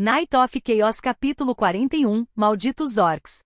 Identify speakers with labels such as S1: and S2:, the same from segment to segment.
S1: Night of Chaos capítulo 41, Malditos Orcs.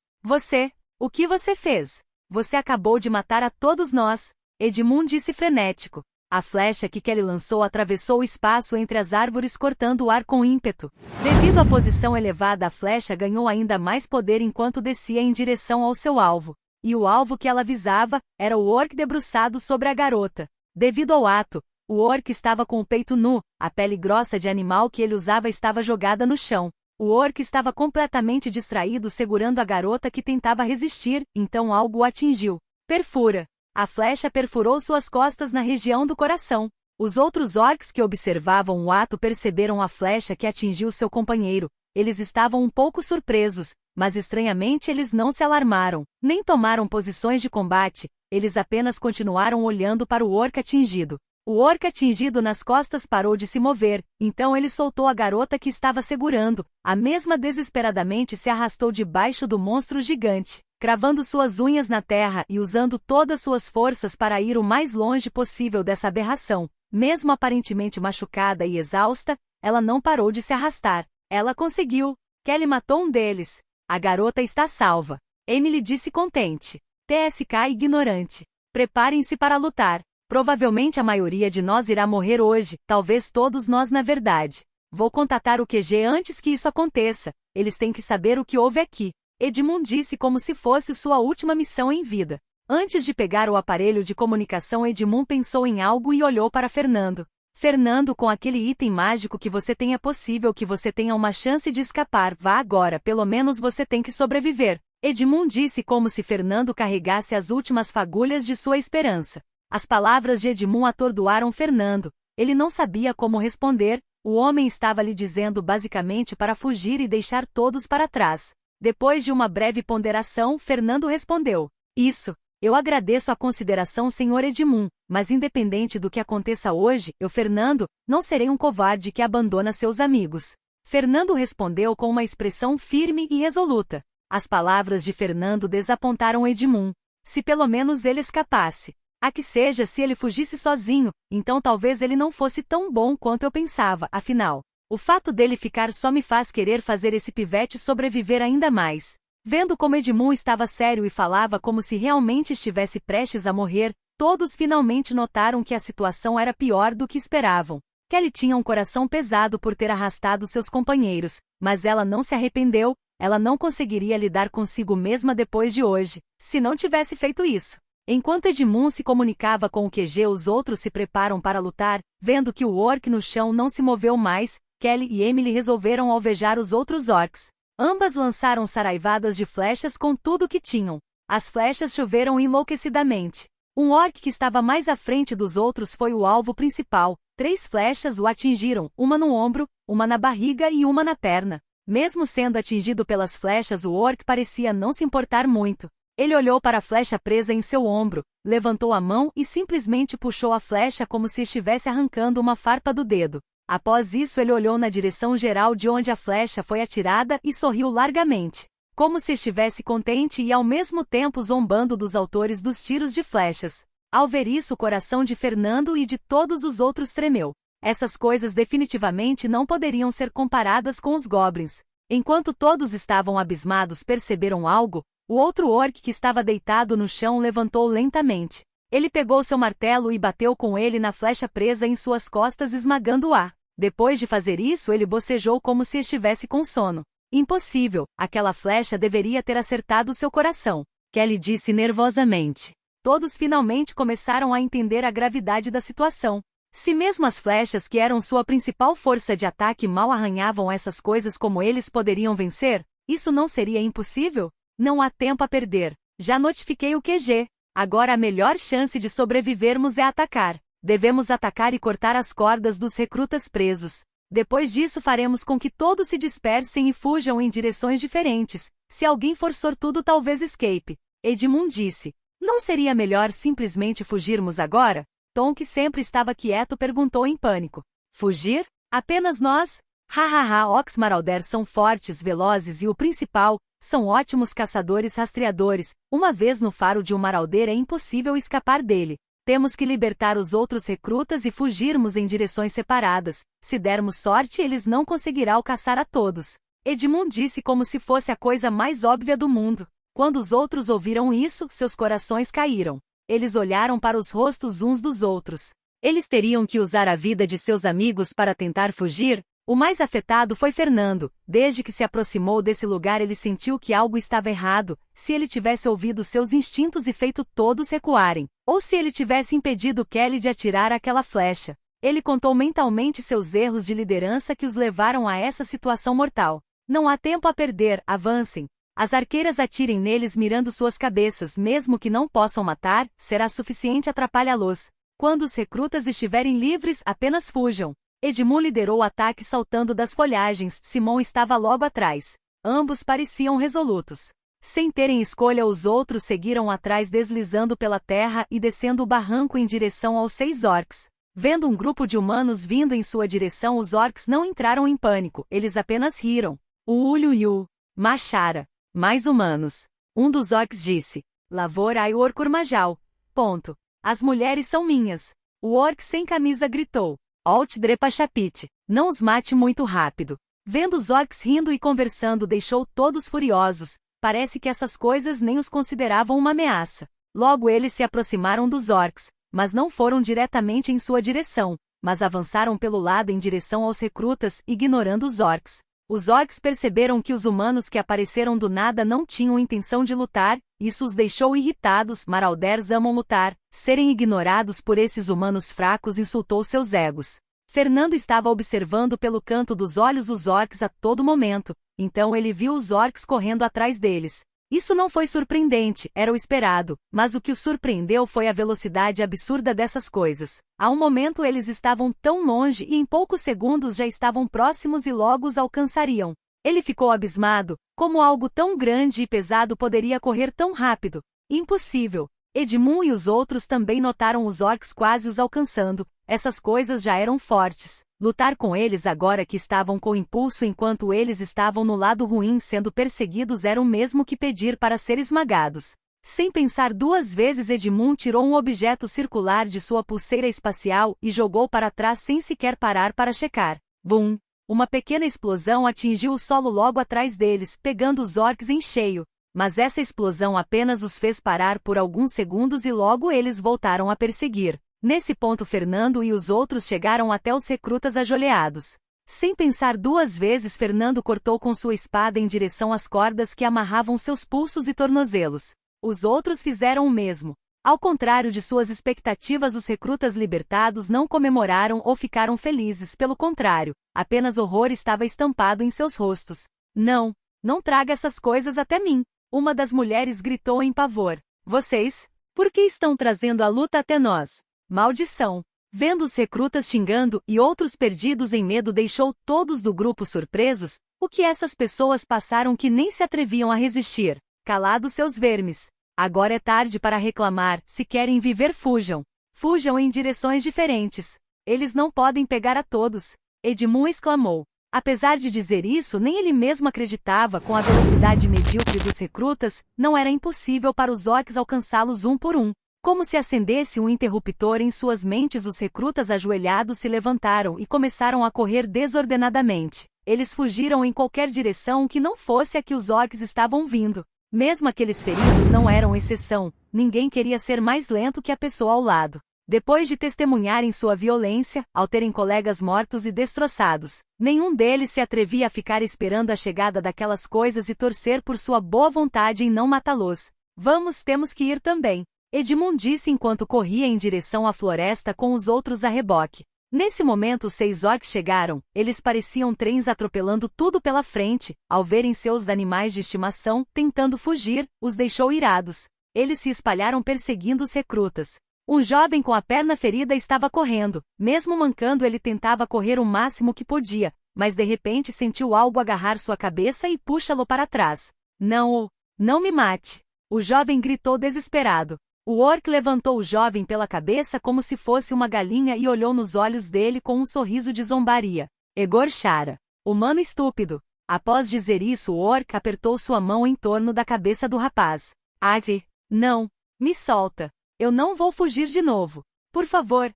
S1: O que você fez? Você acabou de matar a todos nós. Edmund disse frenético. A flecha que Kelly lançou atravessou o espaço entre as árvores cortando o ar com ímpeto. Devido à posição elevada, a flecha ganhou ainda mais poder enquanto descia em direção ao seu alvo. E o alvo que ela visava era o orc debruçado sobre a garota. Devido ao ato, o orc estava com o peito nu, a pele grossa de animal que ele usava estava jogada no chão. O orc estava completamente distraído segurando a garota que tentava resistir, então algo o atingiu. Perfura. A flecha perfurou suas costas na região do coração. Os outros orcs que observavam o ato perceberam a flecha que atingiu seu companheiro. Eles estavam um pouco surpresos, mas estranhamente eles não se alarmaram, nem tomaram posições de combate, eles apenas continuaram olhando para o orc atingido. O orc atingido nas costas parou de se mover, então ele soltou a garota que estava segurando. A mesma desesperadamente se arrastou debaixo do monstro gigante, cravando suas unhas na terra e usando todas suas forças para ir o mais longe possível dessa aberração. Mesmo aparentemente machucada e exausta, ela não parou de se arrastar. Ela conseguiu. Kelly matou um deles. A garota está salva. Emily disse contente. TSK ignorante. Preparem-se para lutar. Provavelmente a maioria de nós irá morrer hoje, talvez todos nós na verdade. Vou contatar o QG antes que isso aconteça, eles têm que saber o que houve aqui. Edmund disse como se fosse sua última missão em vida. Antes de pegar o aparelho de comunicação, Edmund pensou em algo e olhou para Fernando. Fernando, com aquele item mágico que você tem, é possível que você tenha uma chance de escapar. Vá agora, pelo menos você tem que sobreviver. Edmund disse como se Fernando carregasse as últimas fagulhas de sua esperança. As palavras de Edmund atordoaram Fernando. Ele não sabia como responder. O homem estava lhe dizendo basicamente para fugir e deixar todos para trás. Depois de uma breve ponderação, Fernando respondeu. Isso. Eu agradeço a consideração, Sr. Edmund, mas independente do que aconteça hoje, eu, Fernando, não serei um covarde que abandona seus amigos. Fernando respondeu com uma expressão firme e resoluta. As palavras de Fernando desapontaram Edmund. Se pelo menos ele escapasse. A que seja, se ele fugisse sozinho, então talvez ele não fosse tão bom quanto eu pensava, afinal. O fato dele ficar só me faz querer fazer esse pivete sobreviver ainda mais. Vendo como Edmund estava sério e falava como se realmente estivesse prestes a morrer, todos finalmente notaram que a situação era pior do que esperavam. Kelly tinha um coração pesado por ter arrastado seus companheiros, mas ela não se arrependeu, ela não conseguiria lidar consigo mesma depois de hoje, se não tivesse feito isso. Enquanto Edmund se comunicava com o QG, os outros se preparam para lutar. Vendo que o orc no chão não se moveu mais, Kelly e Emily resolveram alvejar os outros orcs. Ambas lançaram saraivadas de flechas com tudo que tinham. As flechas choveram enlouquecidamente. Um orc que estava mais à frente dos outros foi o alvo principal. 3 flechas o atingiram, uma no ombro, uma na barriga e uma na perna. Mesmo sendo atingido pelas flechas, o orc parecia não se importar muito. Ele olhou para a flecha presa em seu ombro, levantou a mão e simplesmente puxou a flecha como se estivesse arrancando uma farpa do dedo. Após isso, ele olhou na direção geral de onde a flecha foi atirada e sorriu largamente, como se estivesse contente e ao mesmo tempo zombando dos autores dos tiros de flechas. Ao ver isso, o coração de Fernando e de todos os outros tremeu. Essas coisas definitivamente não poderiam ser comparadas com os goblins. Enquanto todos estavam abismados, perceberam algo. O outro orc que estava deitado no chão levantou lentamente. Ele pegou seu martelo e bateu com ele na flecha presa em suas costas, esmagando-a. Depois de fazer isso, ele bocejou como se estivesse com sono. Impossível, aquela flecha deveria ter acertado seu coração. Kelly disse nervosamente. Todos finalmente começaram a entender a gravidade da situação. Se mesmo as flechas que eram sua principal força de ataque mal arranhavam essas coisas, como eles poderiam vencer? Isso não seria impossível? Não há tempo a perder. Já notifiquei o QG. Agora a melhor chance de sobrevivermos é atacar. Devemos atacar e cortar as cordas dos recrutas presos. Depois disso faremos com que todos se dispersem e fujam em direções diferentes. Se alguém for sortudo, talvez escape. Edmund disse. Não seria melhor simplesmente fugirmos agora? Tom, que sempre estava quieto, perguntou em pânico. Fugir? Apenas nós? Hahaha, Ox Marauder são fortes, velozes e o principal, são ótimos caçadores rastreadores. Uma vez no faro de um marauder é impossível escapar dele. Temos que libertar os outros recrutas e fugirmos em direções separadas. Se dermos sorte, eles não conseguirão caçar a todos. Edmund disse como se fosse a coisa mais óbvia do mundo. Quando os outros ouviram isso, seus corações caíram. Eles olharam para os rostos uns dos outros. Eles teriam que usar a vida de seus amigos para tentar fugir? O mais afetado foi Fernando. Desde que se aproximou desse lugar ele sentiu que algo estava errado. Se ele tivesse ouvido seus instintos e feito todos recuarem, ou se ele tivesse impedido Kelly de atirar aquela flecha. Ele contou mentalmente seus erros de liderança que os levaram a essa situação mortal. Não há tempo a perder, avancem. As arqueiras atirem neles mirando suas cabeças, mesmo que não possam matar, será suficiente atrapalhá-los. Quando os recrutas estiverem livres, apenas fujam. Edmund liderou o ataque saltando das folhagens, Simon estava logo atrás. Ambos pareciam resolutos. Sem terem escolha, os outros seguiram atrás deslizando pela terra e descendo o barranco em direção aos 6 orcs. Vendo um grupo de humanos vindo em sua direção, os orcs não entraram em pânico, eles apenas riram. Ulhuyu. Machara. Mais humanos. Um dos orcs disse. Lavor ai Orkurmajal. Ponto. As mulheres são minhas. O orc sem camisa gritou. Alt Drepachapit. Não os mate muito rápido. Vendo os orcs rindo e conversando deixou todos furiosos. Parece que essas coisas nem os consideravam uma ameaça. Logo eles se aproximaram dos orcs, mas não foram diretamente em sua direção, mas avançaram pelo lado em direção aos recrutas, ignorando os orcs. Os orcs perceberam que os humanos que apareceram do nada não tinham intenção de lutar, isso os deixou irritados. Marauders amam lutar, serem ignorados por esses humanos fracos insultou seus egos. Fernando estava observando pelo canto dos olhos os orcs a todo momento, então ele viu os orcs correndo atrás deles. Isso não foi surpreendente, era o esperado, mas o que o surpreendeu foi a velocidade absurda dessas coisas. A um momento eles estavam tão longe e em poucos segundos já estavam próximos e logo os alcançariam. Ele ficou abismado, como algo tão grande e pesado poderia correr tão rápido. Impossível. Edmund e os outros também notaram os orcs quase os alcançando. Essas coisas já eram fortes. Lutar com eles agora que estavam com impulso enquanto eles estavam no lado ruim sendo perseguidos era o mesmo que pedir para ser esmagados. Sem pensar duas vezes, Edmund tirou um objeto circular de sua pulseira espacial e jogou para trás sem sequer parar para checar. Bum! Uma pequena explosão atingiu o solo logo atrás deles, pegando os orcs em cheio. Mas essa explosão apenas os fez parar por alguns segundos e logo eles voltaram a perseguir. Nesse ponto Fernando e os outros chegaram até os recrutas ajoelhados. Sem pensar duas vezes, Fernando cortou com sua espada em direção às cordas que amarravam seus pulsos e tornozelos. Os outros fizeram o mesmo. Ao contrário de suas expectativas, os recrutas libertados não comemoraram ou ficaram felizes, pelo contrário, apenas horror estava estampado em seus rostos. Não, não traga essas coisas até mim. Uma das mulheres gritou em pavor. Vocês? Por que estão trazendo a luta até nós? Maldição! Vendo os recrutas xingando e outros perdidos em medo deixou todos do grupo surpresos. O que essas pessoas passaram que nem se atreviam a resistir? Calados seus vermes! Agora é tarde para reclamar, se querem viver fujam. Fujam em direções diferentes. Eles não podem pegar a todos. Edmund exclamou. Apesar de dizer isso, nem ele mesmo acreditava com a velocidade medíocre dos recrutas, não era impossível para os orcs alcançá-los um por um. Como se acendesse um interruptor em suas mentes, os recrutas ajoelhados se levantaram e começaram a correr desordenadamente. Eles fugiram em qualquer direção que não fosse a que os orcs estavam vindo. Mesmo aqueles feridos não eram exceção, ninguém queria ser mais lento que a pessoa ao lado. Depois de testemunharem sua violência, ao terem colegas mortos e destroçados, nenhum deles se atrevia a ficar esperando a chegada daquelas coisas e torcer por sua boa vontade em não matá-los. Vamos, temos que ir também. Edmund disse enquanto corria em direção à floresta com os outros a reboque. Nesse momento os 6 orcs chegaram, eles pareciam trens atropelando tudo pela frente, ao verem seus animais de estimação tentando fugir, os deixou irados. Eles se espalharam perseguindo os recrutas. Um jovem com a perna ferida estava correndo, mesmo mancando ele tentava correr o máximo que podia, mas de repente sentiu algo agarrar sua cabeça e puxa-lo para trás. Não me mate! O jovem gritou desesperado. O orc levantou o jovem pela cabeça como se fosse uma galinha e olhou nos olhos dele com um sorriso de zombaria. Egor Shara. Humano estúpido. Após dizer isso, o orc apertou sua mão em torno da cabeça do rapaz. Adi, não. Me solta. Eu não vou fugir de novo. Por favor,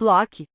S1: bloque.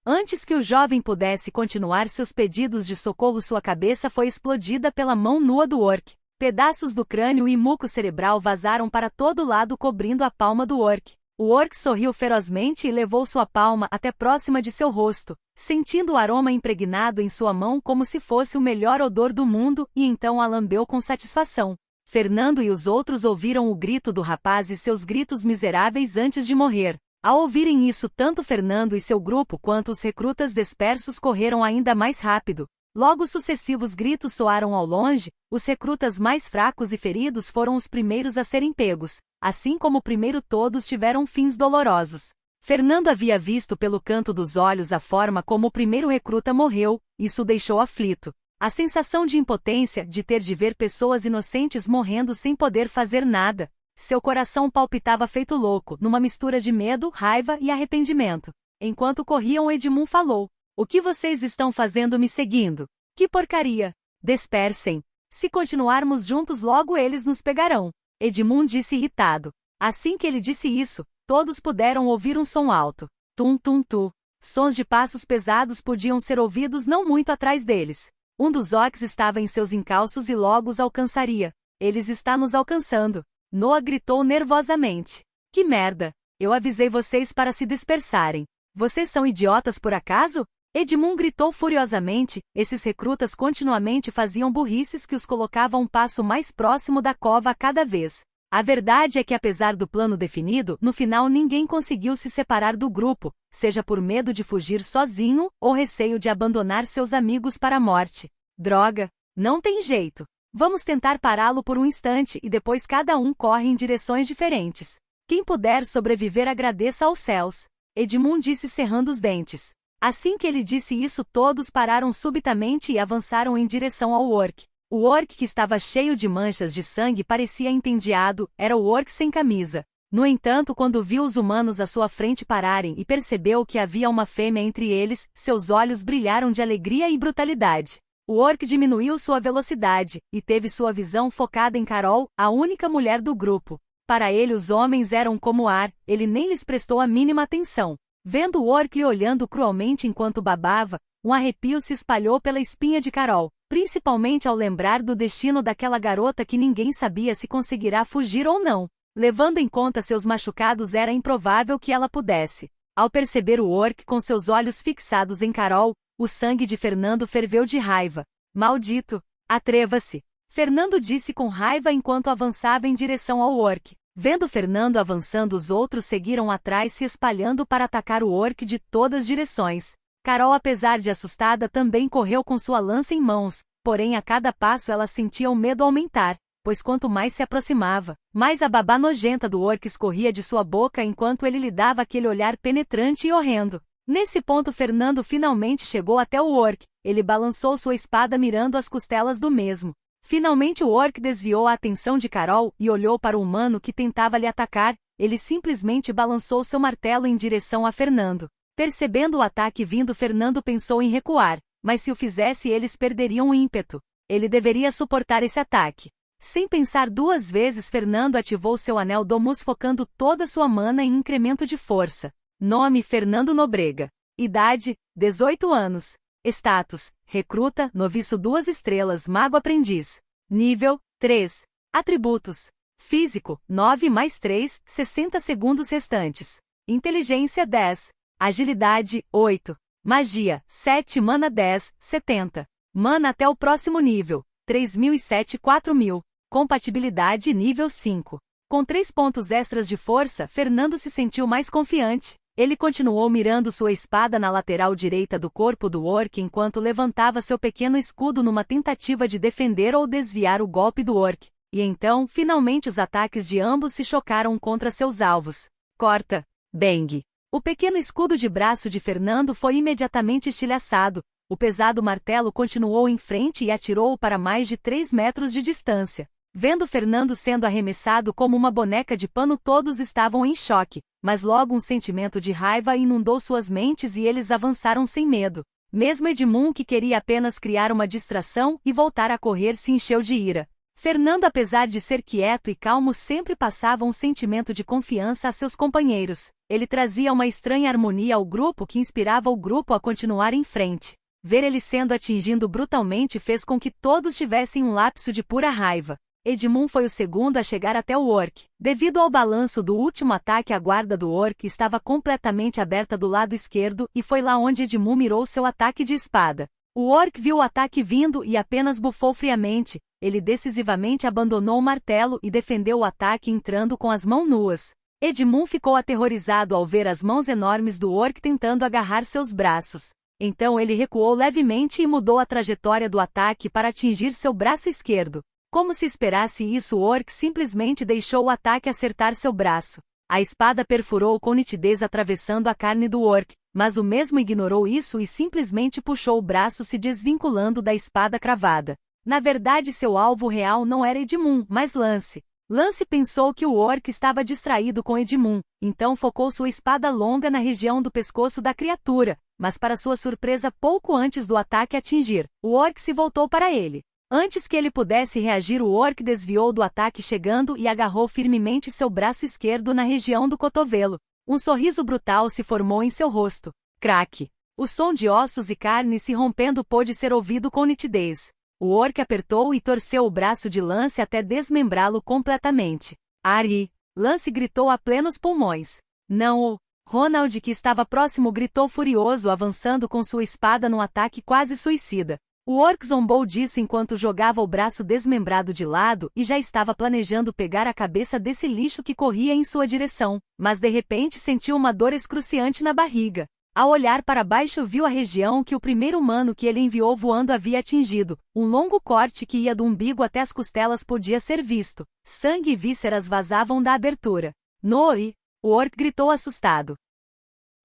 S1: Antes que o jovem pudesse continuar seus pedidos de socorro, sua cabeça foi explodida pela mão nua do orc. Pedaços do crânio e muco cerebral vazaram para todo lado, cobrindo a palma do orc. O orc sorriu ferozmente e levou sua palma até próxima de seu rosto, sentindo o aroma impregnado em sua mão como se fosse o melhor odor do mundo, e então a lambeu com satisfação. Fernando e os outros ouviram o grito do rapaz e seus gritos miseráveis antes de morrer. Ao ouvirem isso, tanto Fernando e seu grupo quanto os recrutas dispersos correram ainda mais rápido. Logo sucessivos gritos soaram ao longe, os recrutas mais fracos e feridos foram os primeiros a serem pegos. Assim como o primeiro, todos tiveram fins dolorosos. Fernando havia visto pelo canto dos olhos a forma como o primeiro recruta morreu, isso o deixou aflito. A sensação de impotência, de ter de ver pessoas inocentes morrendo sem poder fazer nada. Seu coração palpitava feito louco, numa mistura de medo, raiva e arrependimento. Enquanto corriam, Edmund falou: "O que vocês estão fazendo me seguindo? Que porcaria! Dispersem! Se continuarmos juntos, logo eles nos pegarão." Edmund disse irritado. Assim que ele disse isso, todos puderam ouvir um som alto. Tum tum tum. Sons de passos pesados podiam ser ouvidos não muito atrás deles. Um dos orcs estava em seus encalços e logo os alcançaria. "Eles estão nos alcançando." Noah gritou nervosamente. "Que merda! Eu avisei vocês para se dispersarem. Vocês são idiotas por acaso?" Edmund gritou furiosamente. Esses recrutas continuamente faziam burrices que os colocavam um passo mais próximo da cova a cada vez. A verdade é que, apesar do plano definido, no final ninguém conseguiu se separar do grupo, seja por medo de fugir sozinho ou receio de abandonar seus amigos para a morte. Droga! Não tem jeito. Vamos tentar pará-lo por um instante e depois cada um corre em direções diferentes. Quem puder sobreviver, agradeça aos céus. Edmund disse cerrando os dentes. Assim que ele disse isso, todos pararam subitamente e avançaram em direção ao orc. O orc, que estava cheio de manchas de sangue, parecia entediado, era o orc sem camisa. No entanto, quando viu os humanos à sua frente pararem e percebeu que havia uma fêmea entre eles, seus olhos brilharam de alegria e brutalidade. O orc diminuiu sua velocidade, e teve sua visão focada em Carol, a única mulher do grupo. Para ele os homens eram como ar, ele nem lhes prestou a mínima atenção. Vendo o orc lhe olhando cruelmente enquanto babava, um arrepio se espalhou pela espinha de Carol, principalmente ao lembrar do destino daquela garota que ninguém sabia se conseguirá fugir ou não. Levando em conta seus machucados, era improvável que ela pudesse. Ao perceber o orc com seus olhos fixados em Carol, o sangue de Fernando ferveu de raiva. "Maldito! Atreva-se!" Fernando disse com raiva enquanto avançava em direção ao orc. Vendo Fernando avançando, os outros seguiram atrás, se espalhando para atacar o orc de todas as direções. Carol, apesar de assustada, também correu com sua lança em mãos, porém a cada passo ela sentia o medo aumentar, pois quanto mais se aproximava, mais a baba nojenta do orc escorria de sua boca enquanto ele lhe dava aquele olhar penetrante e horrendo. Nesse ponto, Fernando finalmente chegou até o orc. Ele balançou sua espada mirando as costelas do mesmo. Finalmente o orc desviou a atenção de Carol e olhou para o humano que tentava lhe atacar. Ele simplesmente balançou seu martelo em direção a Fernando. Percebendo o ataque vindo, Fernando pensou em recuar, mas se o fizesse eles perderiam o ímpeto. Ele deveria suportar esse ataque. Sem pensar duas vezes, Fernando ativou seu anel Domus, focando toda sua mana em incremento de força. Nome: Fernando Nobrega. Idade: 18 anos. Status: recruta, noviço 2 estrelas, mago aprendiz. Nível: 3. Atributos: físico, 9 mais 3, 60 segundos restantes. Inteligência: 10. Agilidade: 8. Magia: 7, mana 10, 70. Mana até o próximo nível: 3.007 4.000. Compatibilidade: nível 5. Com 3 pontos extras de força, Fernando se sentiu mais confiante. Ele continuou mirando sua espada na lateral direita do corpo do orc enquanto levantava seu pequeno escudo numa tentativa de defender ou desviar o golpe do orc. E então, finalmente os ataques de ambos se chocaram contra seus alvos. Corta! Bang! O pequeno escudo de braço de Fernando foi imediatamente estilhaçado. O pesado martelo continuou em frente e atirou-o para mais de 3 metros de distância. Vendo Fernando sendo arremessado como uma boneca de pano, todos estavam em choque, mas logo um sentimento de raiva inundou suas mentes e eles avançaram sem medo. Mesmo Edmund, que queria apenas criar uma distração e voltar a correr, se encheu de ira. Fernando, apesar de ser quieto e calmo, sempre passava um sentimento de confiança a seus companheiros. Ele trazia uma estranha harmonia ao grupo que inspirava o grupo a continuar em frente. Ver ele sendo atingido brutalmente fez com que todos tivessem um lapso de pura raiva. Edmund foi o segundo a chegar até o orc. Devido ao balanço do último ataque, a guarda do orc estava completamente aberta do lado esquerdo e foi lá onde Edmund mirou seu ataque de espada. O orc viu o ataque vindo e apenas bufou friamente. Ele decisivamente abandonou o martelo e defendeu o ataque entrando com as mãos nuas. Edmund ficou aterrorizado ao ver as mãos enormes do orc tentando agarrar seus braços. Então ele recuou levemente e mudou a trajetória do ataque para atingir seu braço esquerdo. Como se esperasse isso, o orc simplesmente deixou o ataque acertar seu braço. A espada perfurou com nitidez atravessando a carne do orc, mas o mesmo ignorou isso e simplesmente puxou o braço, se desvinculando da espada cravada. Na verdade, seu alvo real não era Edmund, mas Lance. Lance pensou que o orc estava distraído com Edmund, então focou sua espada longa na região do pescoço da criatura, mas para sua surpresa, pouco antes do ataque atingir, o orc se voltou para ele. Antes que ele pudesse reagir, o orc desviou do ataque, chegando e agarrou firmemente seu braço esquerdo na região do cotovelo. Um sorriso brutal se formou em seu rosto. Craque! O som de ossos e carne se rompendo pôde ser ouvido com nitidez. O orc apertou e torceu o braço de Lance até desmembrá-lo completamente. Ari! Lance gritou a plenos pulmões. Não! O Ronald, que estava próximo, gritou furioso, avançando com sua espada num ataque quase suicida. O orc zombou disso enquanto jogava o braço desmembrado de lado e já estava planejando pegar a cabeça desse lixo que corria em sua direção, mas de repente sentiu uma dor excruciante na barriga. Ao olhar para baixo, viu a região que o primeiro humano que ele enviou voando havia atingido. Um longo corte que ia do umbigo até as costelas podia ser visto. Sangue e vísceras vazavam da abertura. Noi! O orc gritou assustado.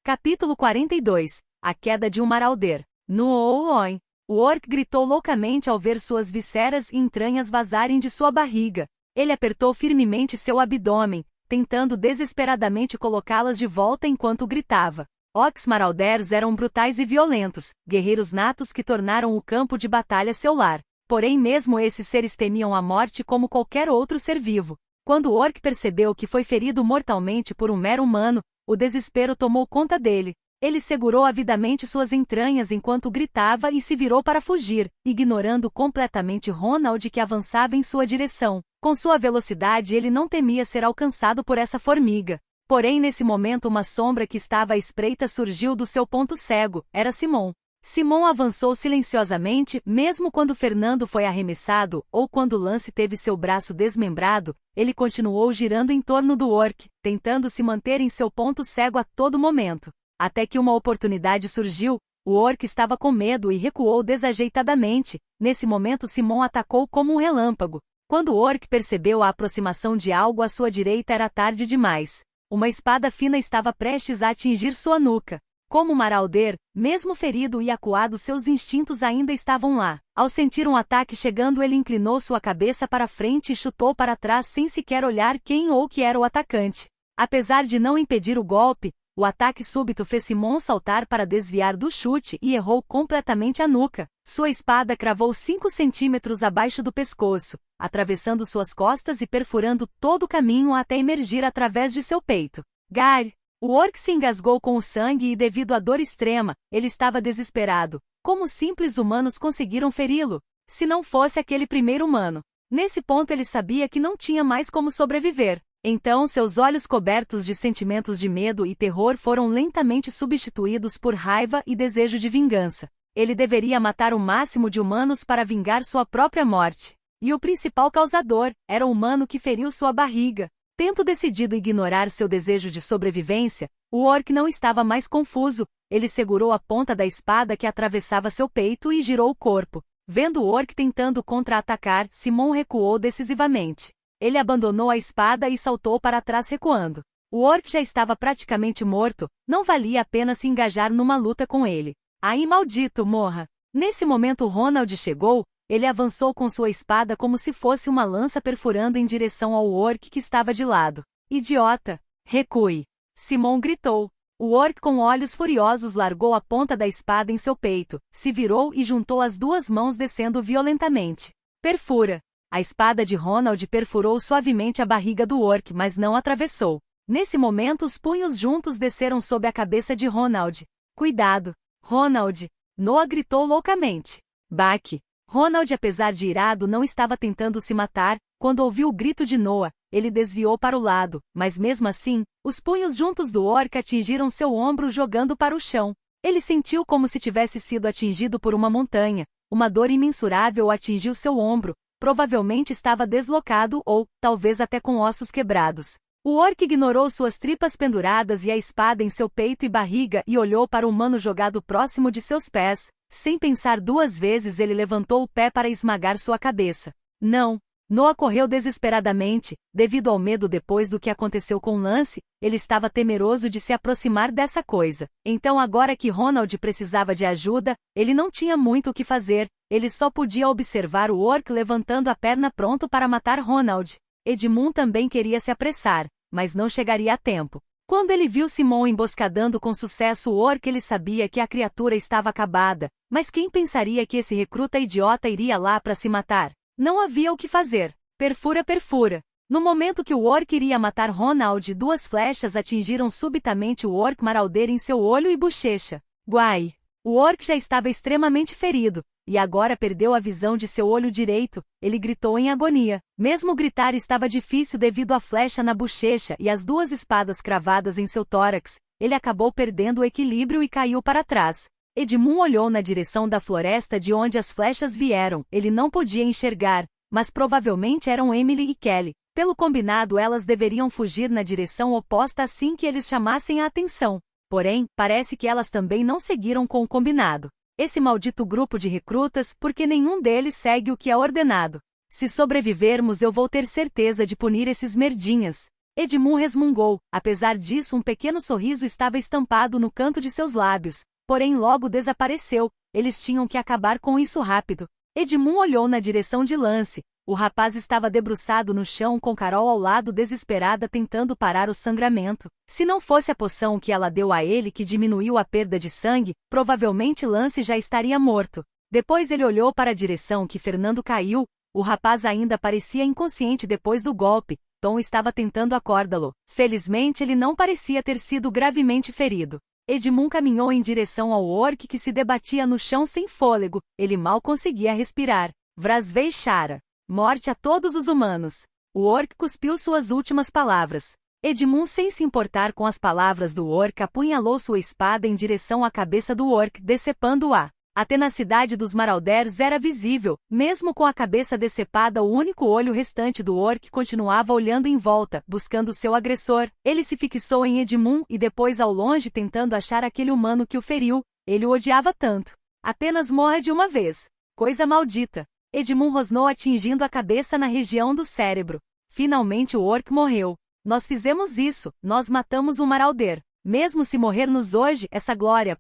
S1: Capítulo 42. A queda de um marauder. Noooi! O orc gritou loucamente ao ver suas vísceras e entranhas vazarem de sua barriga. Ele apertou firmemente seu abdômen, tentando desesperadamente colocá-las de volta enquanto gritava. Orcs marauders eram brutais e violentos, guerreiros natos que tornaram o campo de batalha seu lar. Porém, mesmo esses seres temiam a morte como qualquer outro ser vivo. Quando o orc percebeu que foi ferido mortalmente por um mero humano, o desespero tomou conta dele. Ele segurou avidamente suas entranhas enquanto gritava e se virou para fugir, ignorando completamente Ronald, que avançava em sua direção. Com sua velocidade, ele não temia ser alcançado por essa formiga. Porém, nesse momento, uma sombra que estava à espreita surgiu do seu ponto cego. Era Simon. Simon avançou silenciosamente, mesmo quando Fernando foi arremessado, ou quando Lance teve seu braço desmembrado, ele continuou girando em torno do orc, tentando se manter em seu ponto cego a todo momento. Até que uma oportunidade surgiu, o orc estava com medo e recuou desajeitadamente. Nesse momento, Simon atacou como um relâmpago. Quando o orc percebeu a aproximação de algo à sua direita, era tarde demais. Uma espada fina estava prestes a atingir sua nuca. Como marauder, mesmo ferido e acuado, seus instintos ainda estavam lá. Ao sentir um ataque chegando, ele inclinou sua cabeça para frente e chutou para trás sem sequer olhar quem ou que era o atacante. Apesar de não impedir o golpe, o ataque súbito fez Simon saltar para desviar do chute e errou completamente a nuca. Sua espada cravou 5 centímetros abaixo do pescoço, atravessando suas costas e perfurando todo o caminho até emergir através de seu peito. Gar! O orc se engasgou com o sangue e, devido à dor extrema, ele estava desesperado. Como simples humanos conseguiram feri-lo? Se não fosse aquele primeiro humano. Nesse ponto ele sabia que não tinha mais como sobreviver. Então seus olhos, cobertos de sentimentos de medo e terror, foram lentamente substituídos por raiva e desejo de vingança. Ele deveria matar o máximo de humanos para vingar sua própria morte. E o principal causador era o humano que feriu sua barriga. Tendo decidido ignorar seu desejo de sobrevivência, o orc não estava mais confuso. Ele segurou a ponta da espada que atravessava seu peito e girou o corpo. Vendo o orc tentando contra-atacar, Simon recuou decisivamente. Ele abandonou a espada e saltou para trás recuando. O orc já estava praticamente morto, não valia a pena se engajar numa luta com ele. Ai, maldito, morra! Nesse momento Ronald chegou. Ele avançou com sua espada como se fosse uma lança, perfurando em direção ao orc que estava de lado. Idiota! Recue! Simon gritou. O orc, com olhos furiosos, largou a ponta da espada em seu peito, se virou e juntou as duas mãos, descendo violentamente. Perfura! A espada de Ronald perfurou suavemente a barriga do orc, mas não atravessou. Nesse momento os punhos juntos desceram sob a cabeça de Ronald. Cuidado, Ronald! Noah gritou loucamente. Baque! Ronald, apesar de irado, não estava tentando se matar. Quando ouviu o grito de Noah, ele desviou para o lado, mas mesmo assim, os punhos juntos do orc atingiram seu ombro, jogando para o chão. Ele sentiu como se tivesse sido atingido por uma montanha. Uma dor imensurável atingiu seu ombro. Provavelmente estava deslocado ou, talvez até com ossos quebrados. O orc ignorou suas tripas penduradas e a espada em seu peito e barriga e olhou para o humano jogado próximo de seus pés. Sem pensar duas vezes, ele levantou o pé para esmagar sua cabeça. Não! Noah correu desesperadamente, devido ao medo depois do que aconteceu com Lance. Ele estava temeroso de se aproximar dessa coisa. Então, agora que Ronald precisava de ajuda, ele não tinha muito o que fazer. Ele só podia observar o orc levantando a perna pronto para matar Ronald. Edmund também queria se apressar, mas não chegaria a tempo. Quando ele viu Simon emboscadando com sucesso o orc, ele sabia que a criatura estava acabada. Mas quem pensaria que esse recruta idiota iria lá para se matar? Não havia o que fazer. Perfura, perfura. No momento que o orc iria matar Ronald, duas flechas atingiram subitamente o orc marauder em seu olho e bochecha. Guai! O orc já estava extremamente ferido, e agora perdeu a visão de seu olho direito. Ele gritou em agonia. Mesmo gritar estava difícil devido à flecha na bochecha e as duas espadas cravadas em seu tórax. Ele acabou perdendo o equilíbrio e caiu para trás. Edmund olhou na direção da floresta de onde as flechas vieram. Ele não podia enxergar, mas provavelmente eram Emily e Kelly. Pelo combinado, elas deveriam fugir na direção oposta assim que eles chamassem a atenção. Porém, parece que elas também não seguiram com o combinado. Esse maldito grupo de recrutas, porque nenhum deles segue o que é ordenado. Se sobrevivermos, eu vou ter certeza de punir esses merdinhas. Edmund resmungou. Apesar disso, um pequeno sorriso estava estampado no canto de seus lábios. Porém logo desapareceu. Eles tinham que acabar com isso rápido. Edmund olhou na direção de Lance. O rapaz estava debruçado no chão com Carol ao lado, desesperada, tentando parar o sangramento. Se não fosse a poção que ela deu a ele que diminuiu a perda de sangue, provavelmente Lance já estaria morto. Depois ele olhou para a direção que Fernando caiu. O rapaz ainda parecia inconsciente depois do golpe. Tom estava tentando acordá-lo. Felizmente ele não parecia ter sido gravemente ferido. Edmund caminhou em direção ao orc que se debatia no chão sem fôlego. Ele mal conseguia respirar. Vrasvei Shara. Morte a todos os humanos. O orc cuspiu suas últimas palavras. Edmund, sem se importar com as palavras do orc, apunhalou sua espada em direção à cabeça do orc, decepando-a. A tenacidade dos Marauders era visível. Mesmo com a cabeça decepada, o único olho restante do orc continuava olhando em volta, buscando seu agressor. Ele se fixou em Edmund e depois ao longe, tentando achar aquele humano que o feriu. Ele o odiava tanto. Apenas morra de uma vez. Coisa maldita. Edmund rosnou, atingindo a cabeça na região do cérebro. Finalmente o orc morreu. Nós fizemos isso. Nós matamos um Marauder. Mesmo se morrermos hoje,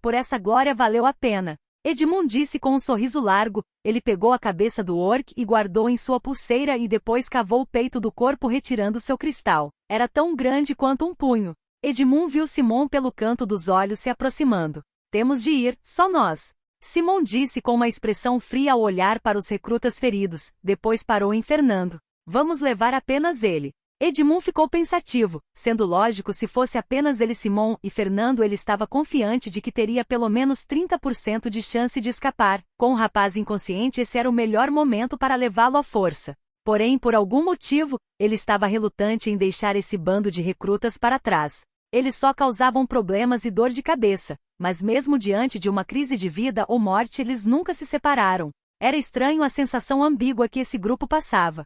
S1: por essa glória valeu a pena. Edmund disse com um sorriso largo. Ele pegou a cabeça do orc e guardou em sua pulseira e depois cavou o peito do corpo, retirando seu cristal. Era tão grande quanto um punho. Edmund viu Simon pelo canto dos olhos se aproximando. Temos de ir, só nós. Simon disse com uma expressão fria ao olhar para os recrutas feridos. Depois parou em Fernando. Vamos levar apenas ele. Edmund ficou pensativo. Sendo lógico, se fosse apenas ele, Simon e Fernando, ele estava confiante de que teria pelo menos 30% de chance de escapar. Com o rapaz inconsciente, esse era o melhor momento para levá-lo à força. Porém, por algum motivo, ele estava relutante em deixar esse bando de recrutas para trás. Eles só causavam problemas e dor de cabeça. Mas mesmo diante de uma crise de vida ou morte, eles nunca se separaram. Era estranho a sensação ambígua que esse grupo passava.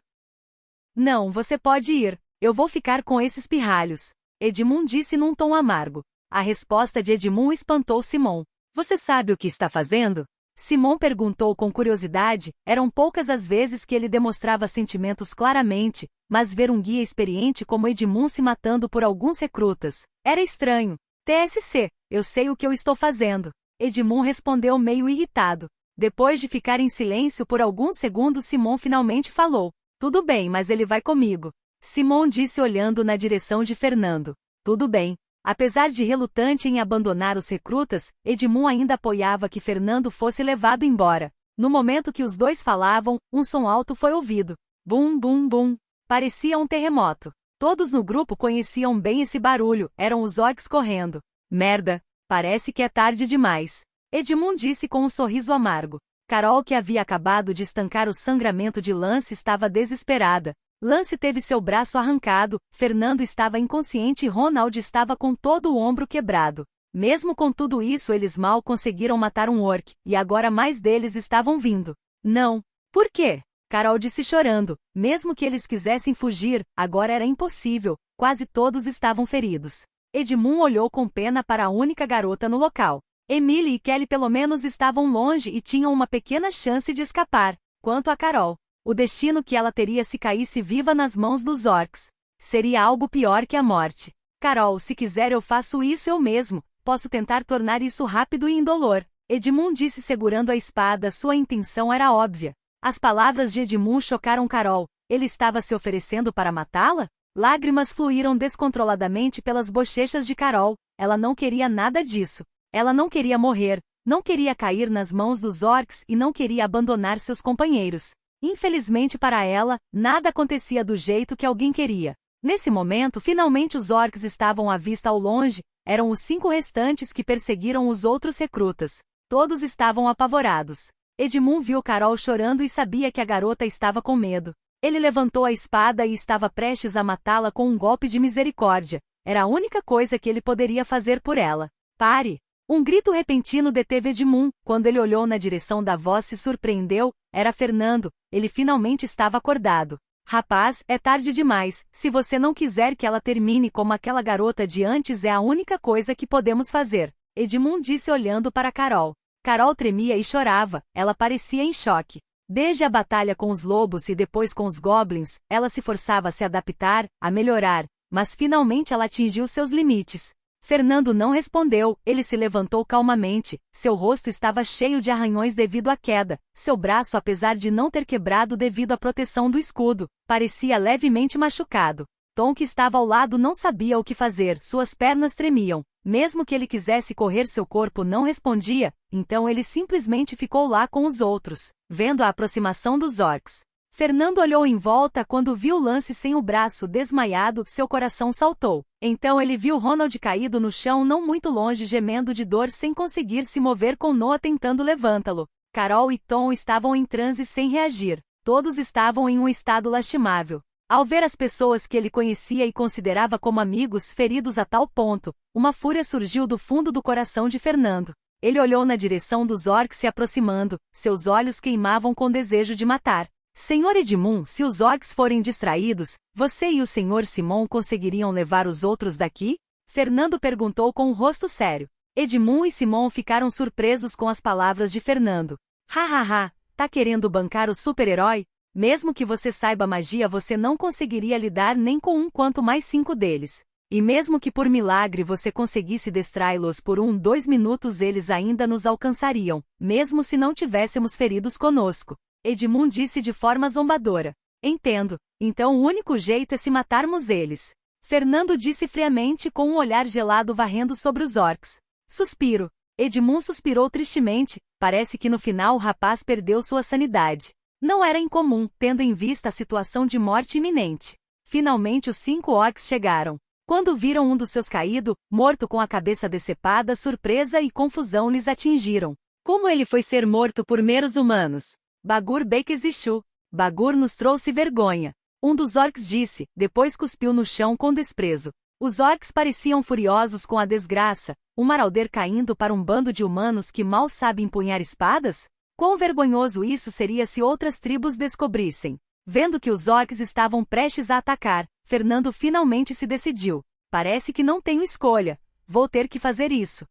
S1: Não, você pode ir. Eu vou ficar com esses pirralhos. Edmund disse num tom amargo. A resposta de Edmund espantou Simon. Você sabe o que está fazendo? Simon perguntou com curiosidade. Eram poucas as vezes que ele demonstrava sentimentos claramente, mas ver um guia experiente como Edmund se matando por alguns recrutas era estranho. TSC, eu sei o que eu estou fazendo. Edmund respondeu meio irritado. Depois de ficar em silêncio por alguns segundos, Simon finalmente falou. Tudo bem, mas ele vai comigo. Simon disse olhando na direção de Fernando. Tudo bem. Apesar de relutante em abandonar os recrutas, Edmund ainda apoiava que Fernando fosse levado embora. No momento que os dois falavam, um som alto foi ouvido. Bum, bum, bum. Parecia um terremoto. Todos no grupo conheciam bem esse barulho, eram os orcs correndo. Merda, parece que é tarde demais. Edmund disse com um sorriso amargo. Carol, que havia acabado de estancar o sangramento de Lance, estava desesperada. Lance teve seu braço arrancado, Fernando estava inconsciente e Ronald estava com todo o ombro quebrado. Mesmo com tudo isso, eles mal conseguiram matar um orc, e agora mais deles estavam vindo. Não. Por quê? Carol disse chorando. Mesmo que eles quisessem fugir, agora era impossível, quase todos estavam feridos. Edmund olhou com pena para a única garota no local. Emily e Kelly pelo menos estavam longe e tinham uma pequena chance de escapar. Quanto a Carol, o destino que ela teria se caísse viva nas mãos dos orcs seria algo pior que a morte. Carol, se quiser eu faço isso eu mesmo, posso tentar tornar isso rápido e indolor. Edmund disse segurando a espada, sua intenção era óbvia. As palavras de Edmund chocaram Carol. Ele estava se oferecendo para matá-la? Lágrimas fluíram descontroladamente pelas bochechas de Carol. Ela não queria nada disso. Ela não queria morrer, não queria cair nas mãos dos orcs e não queria abandonar seus companheiros. Infelizmente para ela, nada acontecia do jeito que alguém queria. Nesse momento, finalmente os orcs estavam à vista ao longe, eram os 5 restantes que perseguiram os outros recrutas. Todos estavam apavorados. Edmund viu Carol chorando e sabia que a garota estava com medo. Ele levantou a espada e estava prestes a matá-la com um golpe de misericórdia. Era a única coisa que ele poderia fazer por ela. Pare! Um grito repentino deteve Edmund. Quando ele olhou na direção da voz, se surpreendeu. Era Fernando. Ele finalmente estava acordado. Rapaz, é tarde demais. Se você não quiser que ela termine como aquela garota de antes, é a única coisa que podemos fazer. Edmund disse olhando para Carol. Carol tremia e chorava. Ela parecia em choque. Desde a batalha com os lobos e depois com os goblins, ela se forçava a se adaptar, a melhorar, mas finalmente ela atingiu seus limites. Fernando não respondeu, ele se levantou calmamente, seu rosto estava cheio de arranhões devido à queda, seu braço, apesar de não ter quebrado devido à proteção do escudo, parecia levemente machucado. Tom, que estava ao lado, não sabia o que fazer, suas pernas tremiam. Mesmo que ele quisesse correr, seu corpo não respondia, então ele simplesmente ficou lá com os outros, vendo a aproximação dos orcs. Fernando olhou em volta quando viu Lance sem o braço, desmaiado, seu coração saltou. Então ele viu Ronald caído no chão não muito longe, gemendo de dor sem conseguir se mover, com Noah tentando levantá-lo. Carol e Tom estavam em transe sem reagir. Todos estavam em um estado lastimável. Ao ver as pessoas que ele conhecia e considerava como amigos feridos a tal ponto, uma fúria surgiu do fundo do coração de Fernando. Ele olhou na direção dos orcs se aproximando, seus olhos queimavam com desejo de matar. Senhor Edmund, se os orcs forem distraídos, você e o Sr. Simon conseguiriam levar os outros daqui? Fernando perguntou com um rosto sério. Edmund e Simon ficaram surpresos com as palavras de Fernando. Hahaha, tá querendo bancar o super-herói? Mesmo que você saiba magia, você não conseguiria lidar nem com um, quanto mais 5 deles. E mesmo que por milagre você conseguisse distraí-los por 2 minutos, eles ainda nos alcançariam, mesmo se não tivéssemos feridos conosco. Edmund disse de forma zombadora. Entendo. Então o único jeito é se matarmos eles. Fernando disse friamente, com um olhar gelado varrendo sobre os orcs. Suspiro. Edmund suspirou tristemente. Parece que no final o rapaz perdeu sua sanidade. Não era incomum, tendo em vista a situação de morte iminente. Finalmente os 5 orcs chegaram. Quando viram um dos seus caído, morto com a cabeça decepada, surpresa e confusão lhes atingiram. Como ele foi ser morto por meros humanos? Bagur Bekesishu. Bagur nos trouxe vergonha. Um dos orcs disse, depois cuspiu no chão com desprezo. Os orcs pareciam furiosos com a desgraça, um marauder caindo para um bando de humanos que mal sabe empunhar espadas? Quão vergonhoso isso seria se outras tribos descobrissem. Vendo que os orcs estavam prestes a atacar, Fernando finalmente se decidiu. Parece que não tenho escolha. Vou ter que fazer isso.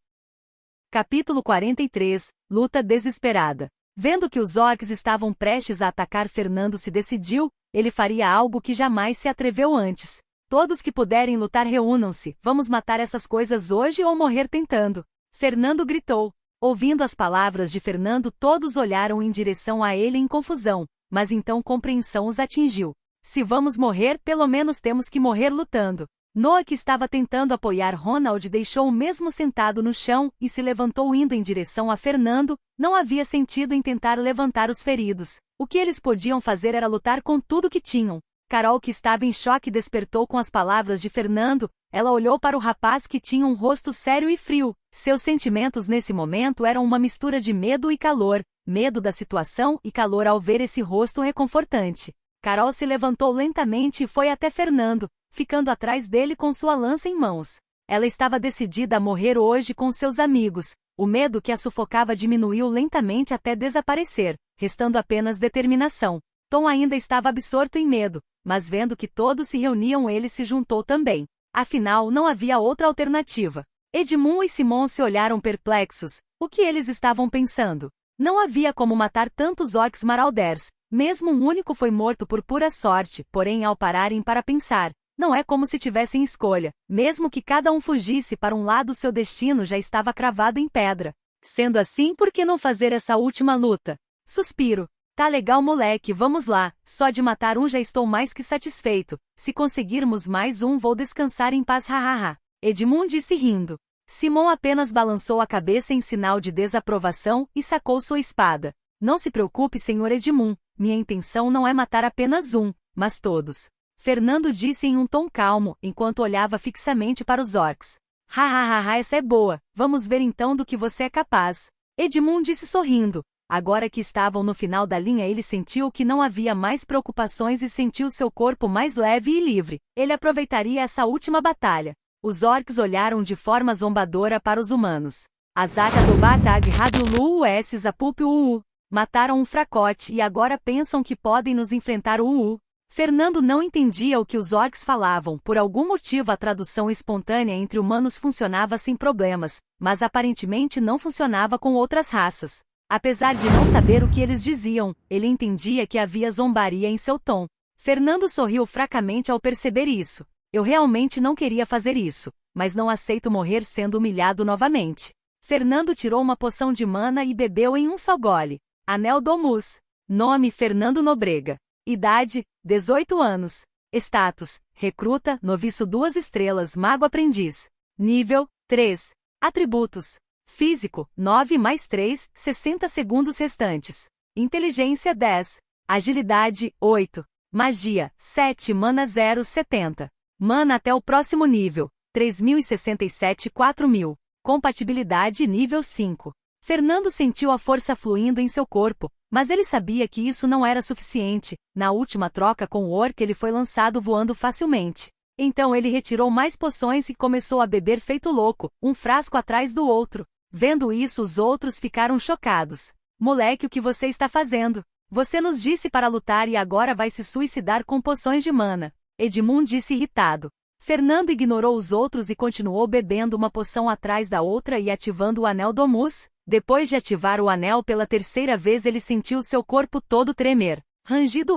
S1: Capítulo 43. Luta desesperada. Vendo que os orcs estavam prestes a atacar, Fernando se decidiu, ele faria algo que jamais se atreveu antes. Todos que puderem lutar reúnam-se, vamos matar essas coisas hoje ou morrer tentando. Fernando gritou. Ouvindo as palavras de Fernando, todos olharam em direção a ele em confusão, mas então compreensão os atingiu. Se vamos morrer, pelo menos temos que morrer lutando. Noah, que estava tentando apoiar Ronald, deixou-o mesmo sentado no chão e se levantou indo em direção a Fernando. Não havia sentido em tentar levantar os feridos. O que eles podiam fazer era lutar com tudo que tinham. Carol, que estava em choque, despertou com as palavras de Fernando. Ela olhou para o rapaz, que tinha um rosto sério e frio. Seus sentimentos nesse momento eram uma mistura de medo e calor. Medo da situação e calor ao ver esse rosto reconfortante. Carol se levantou lentamente e foi até Fernando, ficando atrás dele com sua lança em mãos. Ela estava decidida a morrer hoje com seus amigos. O medo que a sufocava diminuiu lentamente até desaparecer, restando apenas determinação. Tom ainda estava absorto em medo, mas vendo que todos se reuniam, ele se juntou também. Afinal, não havia outra alternativa. Edmund e Simon se olharam perplexos. O que eles estavam pensando? Não havia como matar tantos orcs marauders. Mesmo um único foi morto por pura sorte, porém ao pararem para pensar, não é como se tivessem escolha. Mesmo que cada um fugisse para um lado, seu destino já estava cravado em pedra. Sendo assim, por que não fazer essa última luta? Suspiro. Tá legal, moleque, vamos lá. Só de matar um já estou mais que satisfeito. Se conseguirmos mais um, vou descansar em paz, hahaha. Edmund disse rindo. Simon apenas balançou a cabeça em sinal de desaprovação e sacou sua espada. Não se preocupe, senhor Edmund. Minha intenção não é matar apenas um, mas todos. Fernando disse em um tom calmo, enquanto olhava fixamente para os orcs. Hahaha, essa é boa. Vamos ver então do que você é capaz. Edmund disse sorrindo. Agora que estavam no final da linha, ele sentiu que não havia mais preocupações e sentiu seu corpo mais leve e livre. Ele aproveitaria essa última batalha. Os orcs olharam de forma zombadora para os humanos. Azaka do Batag Hadulu US Zapup UU. Mataram um fracote e agora pensam que podem nos enfrentar UU. Fernando não entendia o que os orcs falavam. Por algum motivo a tradução espontânea entre humanos funcionava sem problemas, mas aparentemente não funcionava com outras raças. Apesar de não saber o que eles diziam, ele entendia que havia zombaria em seu tom. Fernando sorriu fracamente ao perceber isso. Eu realmente não queria fazer isso, mas não aceito morrer sendo humilhado novamente. Fernando tirou uma poção de mana e bebeu em um só gole. Anel Domus. Nome: Fernando Nobrega. Idade: 18 anos. Status: recruta, noviço 2 estrelas, mago aprendiz. Nível: 3. Atributos: físico, 9 mais 3, 60 segundos restantes. Inteligência: 10. Agilidade: 8. Magia: 7 mana 0, 70. Mana até o próximo nível: 3067 4000. Compatibilidade: nível 5. Fernando sentiu a força fluindo em seu corpo, mas ele sabia que isso não era suficiente. Na última troca com o orc, ele foi lançado voando facilmente. Então ele retirou mais poções e começou a beber feito louco, um frasco atrás do outro. Vendo isso, os outros ficaram chocados. Moleque, o que você está fazendo? Você nos disse para lutar e agora vai se suicidar com poções de mana. Edmund disse irritado. Fernando ignorou os outros e continuou bebendo uma poção atrás da outra e ativando o Anel Domus. Depois de ativar o anel pela terceira vez, ele sentiu seu corpo todo tremer. Rangido.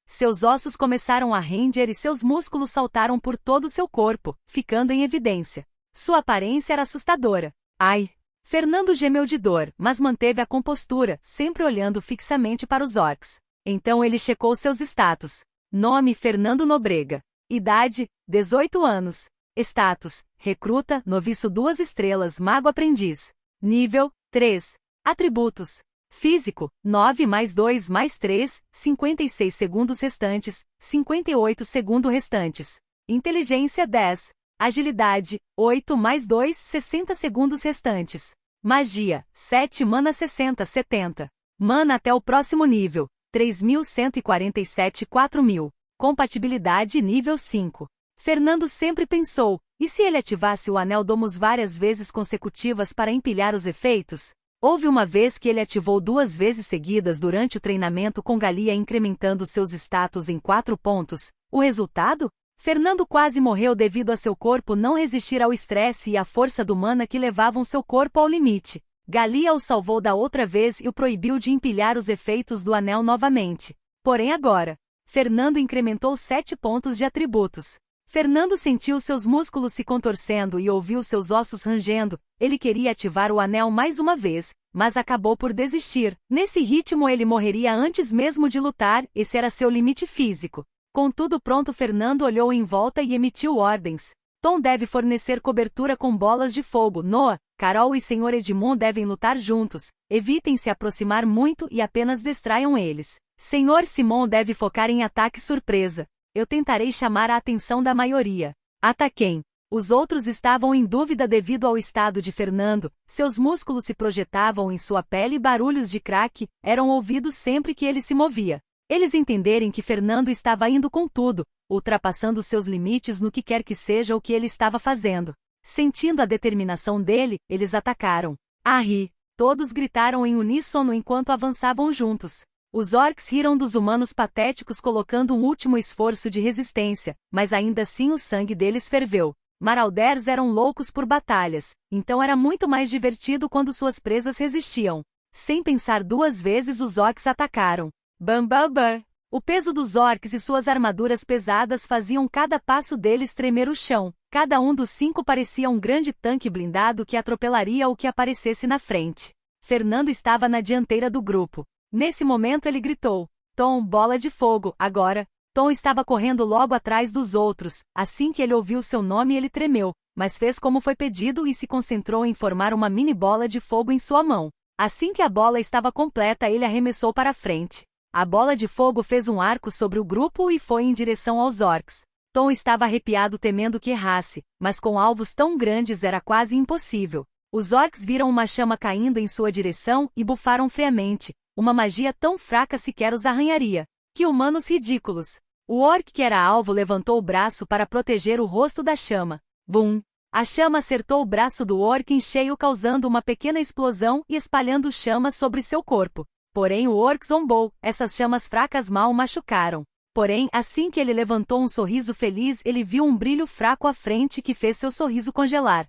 S1: Seus ossos começaram a render e seus músculos saltaram por todo seu corpo, ficando em evidência. Sua aparência era assustadora. Ai! Fernando gemeu de dor, mas manteve a compostura, sempre olhando fixamente para os orcs. Então ele checou seus status. Nome: Fernando Nobrega. Idade: 18 anos. Status: recruta, noviço 2 estrelas, mago aprendiz. Nível: 3. Atributos: físico, 9 mais 2 mais 3, 56 segundos restantes, 58 segundos restantes. Inteligência: 10. Agilidade: 8 mais 2, 60 segundos restantes. Magia: 7 mana 60, 70. Mana até o próximo nível: 3147 4000. Compatibilidade: nível 5. Fernando sempre pensou, e se ele ativasse o Anel Domus várias vezes consecutivas para empilhar os efeitos? Houve uma vez que ele ativou 2 vezes seguidas durante o treinamento com Galia, incrementando seus status em 4 pontos. O resultado? Fernando quase morreu devido a seu corpo não resistir ao estresse e à força do mana que levavam seu corpo ao limite. Galia o salvou da outra vez e o proibiu de empilhar os efeitos do anel novamente. Porém agora, Fernando incrementou 7 pontos de atributos. Fernando sentiu seus músculos se contorcendo e ouviu seus ossos rangendo. Ele queria ativar o anel mais uma vez, mas acabou por desistir. Nesse ritmo ele morreria antes mesmo de lutar, esse era seu limite físico. Com tudo pronto, Fernando olhou em volta e emitiu ordens. Tom deve fornecer cobertura com bolas de fogo. Noah, Carol e Sr. Edmund devem lutar juntos. Evitem se aproximar muito e apenas distraiam eles. Sr. Simon deve focar em ataque surpresa. Eu tentarei chamar a atenção da maioria. Ataquem. Os outros estavam em dúvida devido ao estado de Fernando. Seus músculos se projetavam em sua pele e barulhos de craque eram ouvidos sempre que ele se movia. Eles entenderem que Fernando estava indo com tudo, ultrapassando seus limites no que quer que seja o que ele estava fazendo. Sentindo a determinação dele, eles atacaram. Arri! Todos gritaram em uníssono enquanto avançavam juntos. Os orcs riram dos humanos patéticos colocando um último esforço de resistência, mas ainda assim o sangue deles ferveu. Marauders eram loucos por batalhas, então era muito mais divertido quando suas presas resistiam. Sem pensar duas vezes, os orcs atacaram. Bam bam bam! O peso dos orcs e suas armaduras pesadas faziam cada passo deles tremer o chão. Cada um dos 5 parecia um grande tanque blindado que atropelaria o que aparecesse na frente. Fernando estava na dianteira do grupo. Nesse momento ele gritou: Tom, bola de fogo, agora! Tom estava correndo logo atrás dos outros. Assim que ele ouviu seu nome, ele tremeu, mas fez como foi pedido e se concentrou em formar uma mini bola de fogo em sua mão. Assim que a bola estava completa, ele arremessou para frente. A bola de fogo fez um arco sobre o grupo e foi em direção aos orcs. Tom estava arrepiado temendo que errasse, mas com alvos tão grandes era quase impossível. Os orcs viram uma chama caindo em sua direção e bufaram friamente. Uma magia tão fraca sequer os arranharia. Que humanos ridículos! O orc que era alvo levantou o braço para proteger o rosto da chama. Bum! A chama acertou o braço do orc em cheio, causando uma pequena explosão e espalhando chamas sobre seu corpo. Porém o orc zombou, essas chamas fracas mal o machucaram. Porém, assim que ele levantou um sorriso feliz, ele viu um brilho fraco à frente que fez seu sorriso congelar.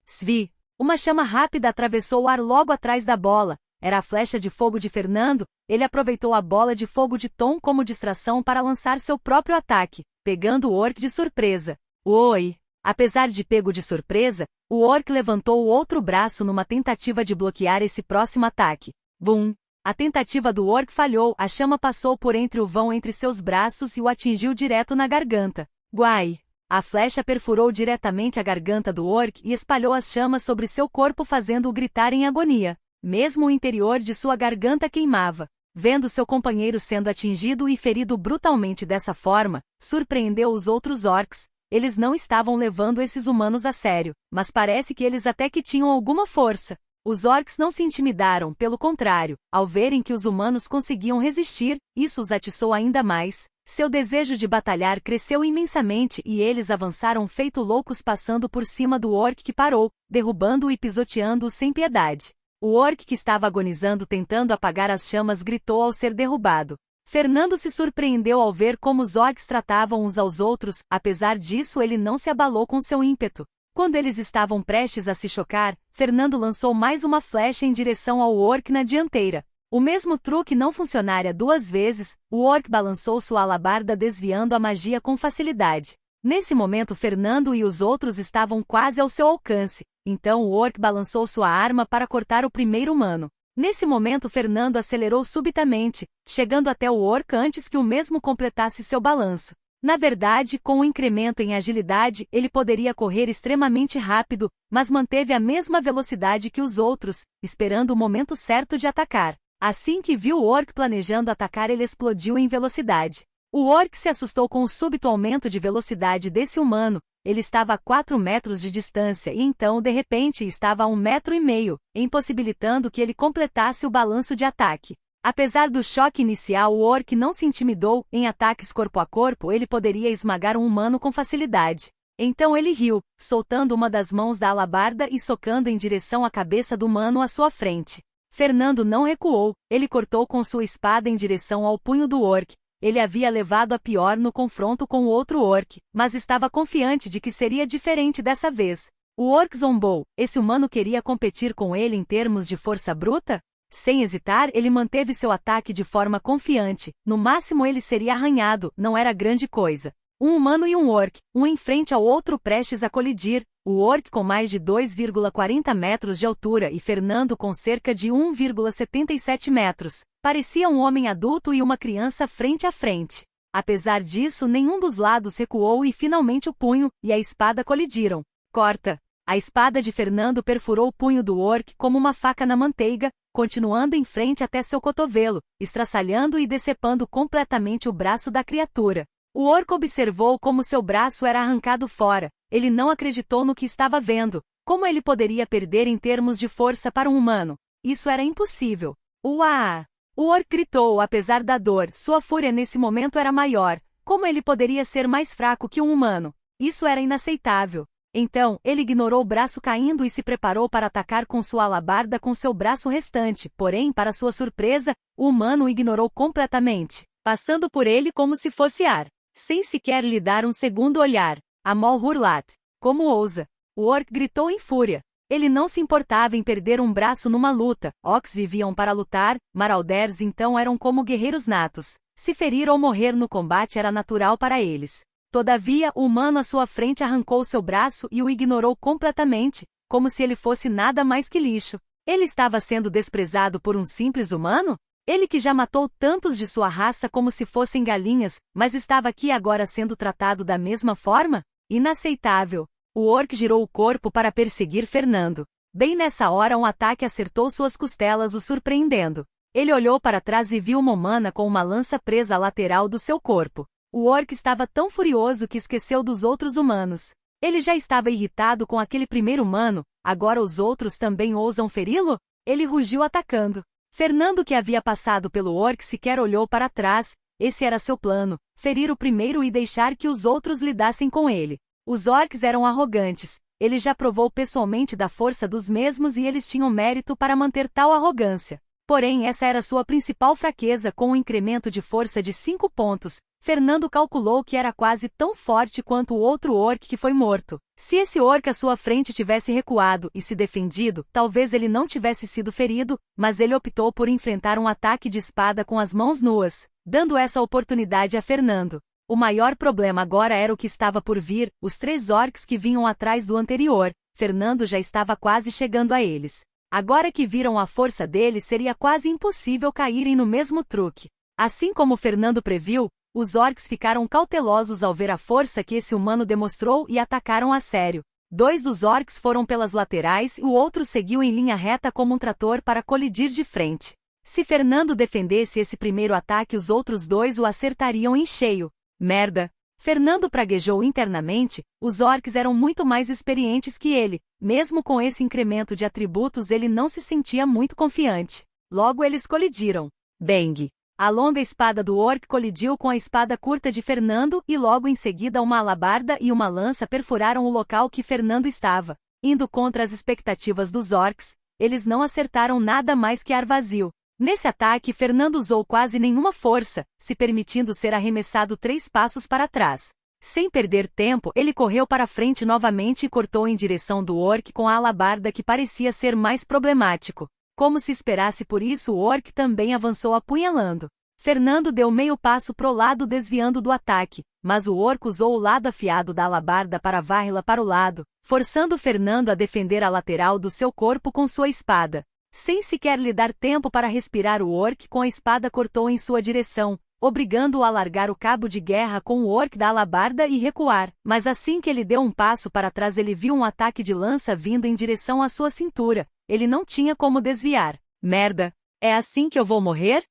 S1: Svi! Uma chama rápida atravessou o ar logo atrás da bola. Era a flecha de fogo de Fernando. Ele aproveitou a bola de fogo de Tom como distração para lançar seu próprio ataque, pegando o orc de surpresa. Oi! Apesar de pego de surpresa, o orc levantou o outro braço numa tentativa de bloquear esse próximo ataque. Bum! A tentativa do orc falhou, a chama passou por entre o vão entre seus braços e o atingiu direto na garganta. Guai! A flecha perfurou diretamente a garganta do orc e espalhou as chamas sobre seu corpo, fazendo-o gritar em agonia. Mesmo o interior de sua garganta queimava. Vendo seu companheiro sendo atingido e ferido brutalmente dessa forma, surpreendeu os outros orcs. Eles não estavam levando esses humanos a sério, mas parece que eles até que tinham alguma força. Os orcs não se intimidaram, pelo contrário, ao verem que os humanos conseguiam resistir, isso os atiçou ainda mais. Seu desejo de batalhar cresceu imensamente e eles avançaram feito loucos, passando por cima do orc que parou, derrubando-o e pisoteando-o sem piedade. O orc que estava agonizando tentando apagar as chamas gritou ao ser derrubado. Fernando se surpreendeu ao ver como os orcs tratavam uns aos outros, apesar disso ele não se abalou com seu ímpeto. Quando eles estavam prestes a se chocar, Fernando lançou mais uma flecha em direção ao orc na dianteira. O mesmo truque não funcionara 2 vezes, o orc balançou sua alabarda desviando a magia com facilidade. Nesse momento Fernando e os outros estavam quase ao seu alcance, então o orc balançou sua arma para cortar o primeiro humano. Nesse momento Fernando acelerou subitamente, chegando até o orc antes que o mesmo completasse seu balanço. Na verdade, com o incremento em agilidade, ele poderia correr extremamente rápido, mas manteve a mesma velocidade que os outros, esperando o momento certo de atacar. Assim que viu o orc planejando atacar, ele explodiu em velocidade. O orc se assustou com o súbito aumento de velocidade desse humano. Ele estava a 4 metros de distância e então, de repente, estava a 1,5 metros, impossibilitando que ele completasse o balanço de ataque. Apesar do choque inicial, o orc não se intimidou. Em ataques corpo a corpo, ele poderia esmagar um humano com facilidade. Então ele riu, soltando uma das mãos da alabarda e socando em direção à cabeça do humano à sua frente. Fernando não recuou, ele cortou com sua espada em direção ao punho do orc. Ele havia levado a pior no confronto com o outro orc, mas estava confiante de que seria diferente dessa vez. O orc zombou. Esse humano queria competir com ele em termos de força bruta? Sem hesitar, ele manteve seu ataque de forma confiante. No máximo ele seria arranhado, não era grande coisa. Um humano e um orc, um em frente ao outro prestes a colidir, o orc com mais de 2,40 metros de altura e Fernando com cerca de 1,77 metros. Parecia um homem adulto e uma criança frente a frente. Apesar disso, nenhum dos lados recuou e finalmente o punho e a espada colidiram. Corta! A espada de Fernando perfurou o punho do orc como uma faca na manteiga, continuando em frente até seu cotovelo, estraçalhando e decepando completamente o braço da criatura. O orc observou como seu braço era arrancado fora. Ele não acreditou no que estava vendo. Como ele poderia perder em termos de força para um humano? Isso era impossível. Uá! O orc gritou, apesar da dor. Sua fúria nesse momento era maior. Como ele poderia ser mais fraco que um humano? Isso era inaceitável. Então, ele ignorou o braço caindo e se preparou para atacar com sua alabarda com seu braço restante, porém, para sua surpresa, o humano o ignorou completamente, passando por ele como se fosse ar, sem sequer lhe dar um segundo olhar. Amol Hurlat. Como ousa? O orc gritou em fúria. Ele não se importava em perder um braço numa luta. Orcs viviam para lutar, Marauders então eram como guerreiros natos. Se ferir ou morrer no combate era natural para eles. Todavia, o humano à sua frente arrancou seu braço e o ignorou completamente, como se ele fosse nada mais que lixo. Ele estava sendo desprezado por um simples humano? Ele que já matou tantos de sua raça como se fossem galinhas, mas estava aqui agora sendo tratado da mesma forma? Inaceitável. O orc girou o corpo para perseguir Fernando. Bem nessa hora um ataque acertou suas costelas, o surpreendendo. Ele olhou para trás e viu uma humana com uma lança presa à lateral do seu corpo. O orc estava tão furioso que esqueceu dos outros humanos. Ele já estava irritado com aquele primeiro humano, agora os outros também ousam feri-lo? Ele rugiu atacando. Fernando, que havia passado pelo orc, sequer olhou para trás. Esse era seu plano, ferir o primeiro e deixar que os outros lidassem com ele. Os orcs eram arrogantes. Ele já provou pessoalmente da força dos mesmos e eles tinham mérito para manter tal arrogância. Porém, essa era sua principal fraqueza. Com um incremento de força de 5 pontos, Fernando calculou que era quase tão forte quanto o outro orc que foi morto. Se esse orc à sua frente tivesse recuado e se defendido, talvez ele não tivesse sido ferido, mas ele optou por enfrentar um ataque de espada com as mãos nuas, dando essa oportunidade a Fernando. O maior problema agora era o que estava por vir, os 3 orcs que vinham atrás do anterior. Fernando já estava quase chegando a eles. Agora que viram a força deles, seria quase impossível caírem no mesmo truque. Assim como Fernando previu, os orcs ficaram cautelosos ao ver a força que esse humano demonstrou e atacaram a sério. 2 dos orcs foram pelas laterais e o outro seguiu em linha reta como um trator para colidir de frente. Se Fernando defendesse esse primeiro ataque, os outros 2 o acertariam em cheio. Merda! Fernando praguejou internamente. Os orcs eram muito mais experientes que ele. Mesmo com esse incremento de atributos, ele não se sentia muito confiante. Logo eles colidiram. Bang! A longa espada do orc colidiu com a espada curta de Fernando e logo em seguida uma alabarda e uma lança perfuraram o local que Fernando estava. Indo contra as expectativas dos orcs, eles não acertaram nada mais que ar vazio. Nesse ataque, Fernando usou quase nenhuma força, se permitindo ser arremessado 3 passos para trás. Sem perder tempo, ele correu para frente novamente e cortou em direção do orc com a alabarda, que parecia ser mais problemático. Como se esperasse por isso, o orc também avançou apunhalando. Fernando deu meio passo pro lado desviando do ataque, mas o orc usou o lado afiado da alabarda para varrê-la para o lado, forçando Fernando a defender a lateral do seu corpo com sua espada. Sem sequer lhe dar tempo para respirar, o orc com a espada cortou em sua direção, obrigando-o a largar o cabo de guerra com o orc da alabarda e recuar. Mas assim que ele deu um passo para trás, ele viu um ataque de lança vindo em direção à sua cintura. Ele não tinha como desviar. Merda! É assim que eu vou morrer?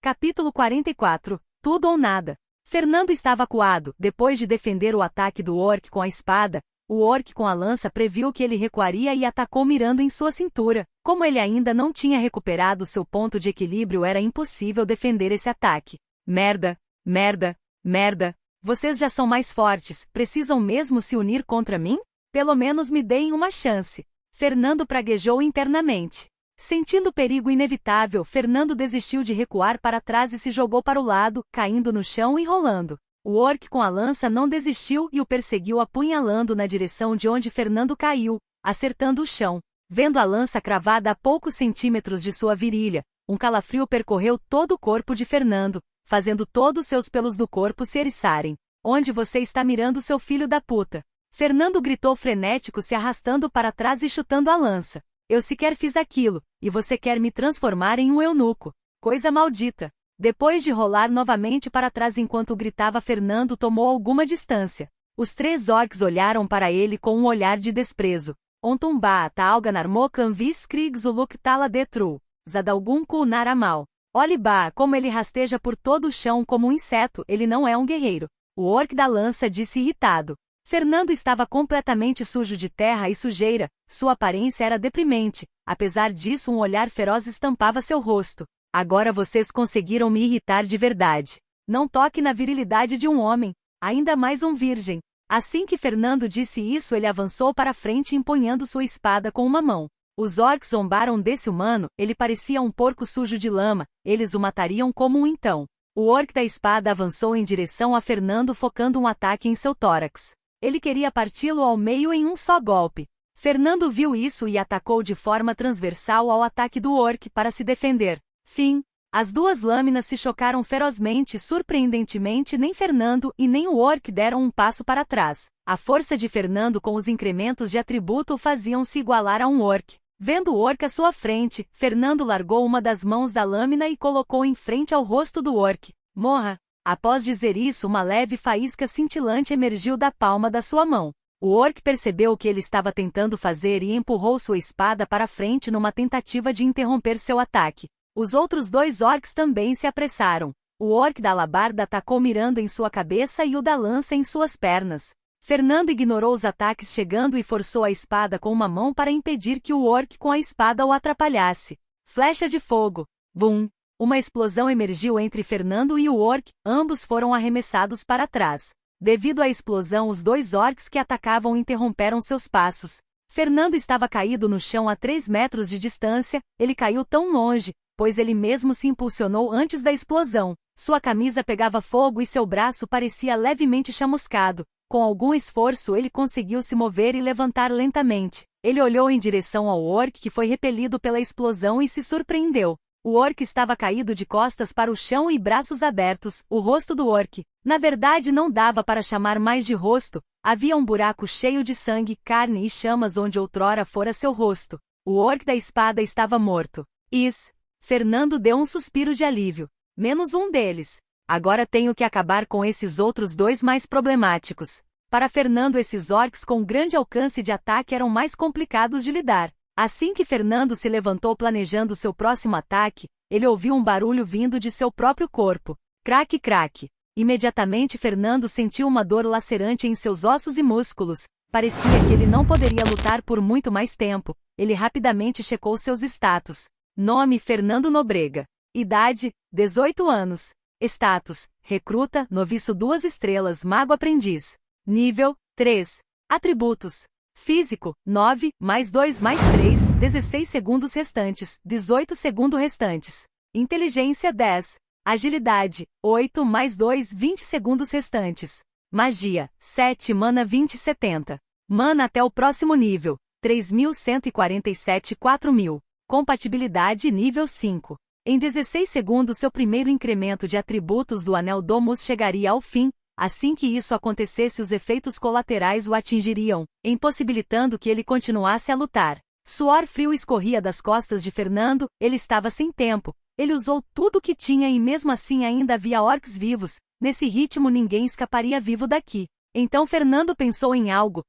S1: Capítulo 44. Tudo ou nada. Fernando estava acuado. Depois de defender o ataque do orc com a espada, o orc com a lança previu que ele recuaria e atacou mirando em sua cintura. Como ele ainda não tinha recuperado seu ponto de equilíbrio, era impossível defender esse ataque. Merda! Merda! Merda! Vocês já são mais fortes, precisam mesmo se unir contra mim? Pelo menos me deem uma chance. Fernando praguejou internamente. Sentindo o perigo inevitável, Fernando desistiu de recuar para trás e se jogou para o lado, caindo no chão e rolando. O orc com a lança não desistiu e o perseguiu apunhalando na direção de onde Fernando caiu, acertando o chão. Vendo a lança cravada a poucos centímetros de sua virilha, um calafrio percorreu todo o corpo de Fernando, fazendo todos seus pelos do corpo se eriçarem. Onde você está mirando, seu filho da puta? Fernando gritou frenético, se arrastando para trás e chutando a lança. Eu sequer fiz aquilo, e você quer me transformar em um eunuco. Coisa maldita. Depois de rolar novamente para trás enquanto gritava, Fernando tomou alguma distância. Os 3 orcs olharam para ele com um olhar de desprezo. Ontumba Taalga Narmokan Vis Kriegsuluk Tala Detru, Zadalgun Kulnar Amal. Olhe Ba, como ele rasteja por todo o chão como um inseto, ele não é um guerreiro. O orc da lança disse irritado. Fernando estava completamente sujo de terra e sujeira, sua aparência era deprimente, apesar disso um olhar feroz estampava seu rosto. Agora vocês conseguiram me irritar de verdade. Não toque na virilidade de um homem, ainda mais um virgem. Assim que Fernando disse isso, ele avançou para frente empunhando sua espada com uma mão. Os orcs zombaram desse humano, ele parecia um porco sujo de lama, eles o matariam como um então. O orc da espada avançou em direção a Fernando focando um ataque em seu tórax. Ele queria parti-lo ao meio em um só golpe. Fernando viu isso e atacou de forma transversal ao ataque do orc para se defender. Fim. As 2 lâminas se chocaram ferozmente e surpreendentemente nem Fernando e nem o orc deram um passo para trás. A força de Fernando com os incrementos de atributo o faziam se igualar a um orc. Vendo o orc à sua frente, Fernando largou uma das mãos da lâmina e colocou em frente ao rosto do orc. Morra! Após dizer isso, uma leve faísca cintilante emergiu da palma da sua mão. O orc percebeu o que ele estava tentando fazer e empurrou sua espada para frente numa tentativa de interromper seu ataque. Os outros 2 orcs também se apressaram. O orc da alabarda atacou mirando em sua cabeça e o da lança em suas pernas. Fernando ignorou os ataques chegando e forçou a espada com uma mão para impedir que o orc com a espada o atrapalhasse. Flecha de fogo. Bum! Uma explosão emergiu entre Fernando e o orc, ambos foram arremessados para trás. Devido à explosão, os 2 orcs que atacavam interromperam seus passos. Fernando estava caído no chão a 3 metros de distância, ele caiu tão longe, pois ele mesmo se impulsionou antes da explosão. Sua camisa pegava fogo e seu braço parecia levemente chamuscado. Com algum esforço ele conseguiu se mover e levantar lentamente. Ele olhou em direção ao orc que foi repelido pela explosão e se surpreendeu. O orc estava caído de costas para o chão e braços abertos, o rosto do orc. Na verdade não dava para chamar mais de rosto, havia um buraco cheio de sangue, carne e chamas onde outrora fora seu rosto. O orc da espada estava morto. Fernando deu um suspiro de alívio. Menos um deles. Agora tenho que acabar com esses outros 2 mais problemáticos. Para Fernando esses orcs com grande alcance de ataque eram mais complicados de lidar. Assim que Fernando se levantou planejando seu próximo ataque, ele ouviu um barulho vindo de seu próprio corpo. Craque, craque. Imediatamente Fernando sentiu uma dor lacerante em seus ossos e músculos. Parecia que ele não poderia lutar por muito mais tempo. Ele rapidamente checou seus status. Nome: Fernando Nobrega. Idade: 18 anos. Status: recruta, noviço 2 estrelas, mago aprendiz. Nível: 3. Atributos: físico, 9, mais 2 mais 3, 16 segundos restantes, 18 segundos restantes. Inteligência: 10. Agilidade: 8, mais 2, 20 segundos restantes. Magia: 7, mana 20, 70. Mana até o próximo nível: 3.147, 4.000. Compatibilidade nível 5. Em 16 segundos seu primeiro incremento de atributos do Anel Domus chegaria ao fim. Assim que isso acontecesse, os efeitos colaterais o atingiriam, impossibilitando que ele continuasse a lutar. Suor frio escorria das costas de Fernando, ele estava sem tempo. Ele usou tudo o que tinha e mesmo assim ainda havia orcs vivos. Nesse ritmo ninguém escaparia vivo daqui. Então Fernando pensou em algo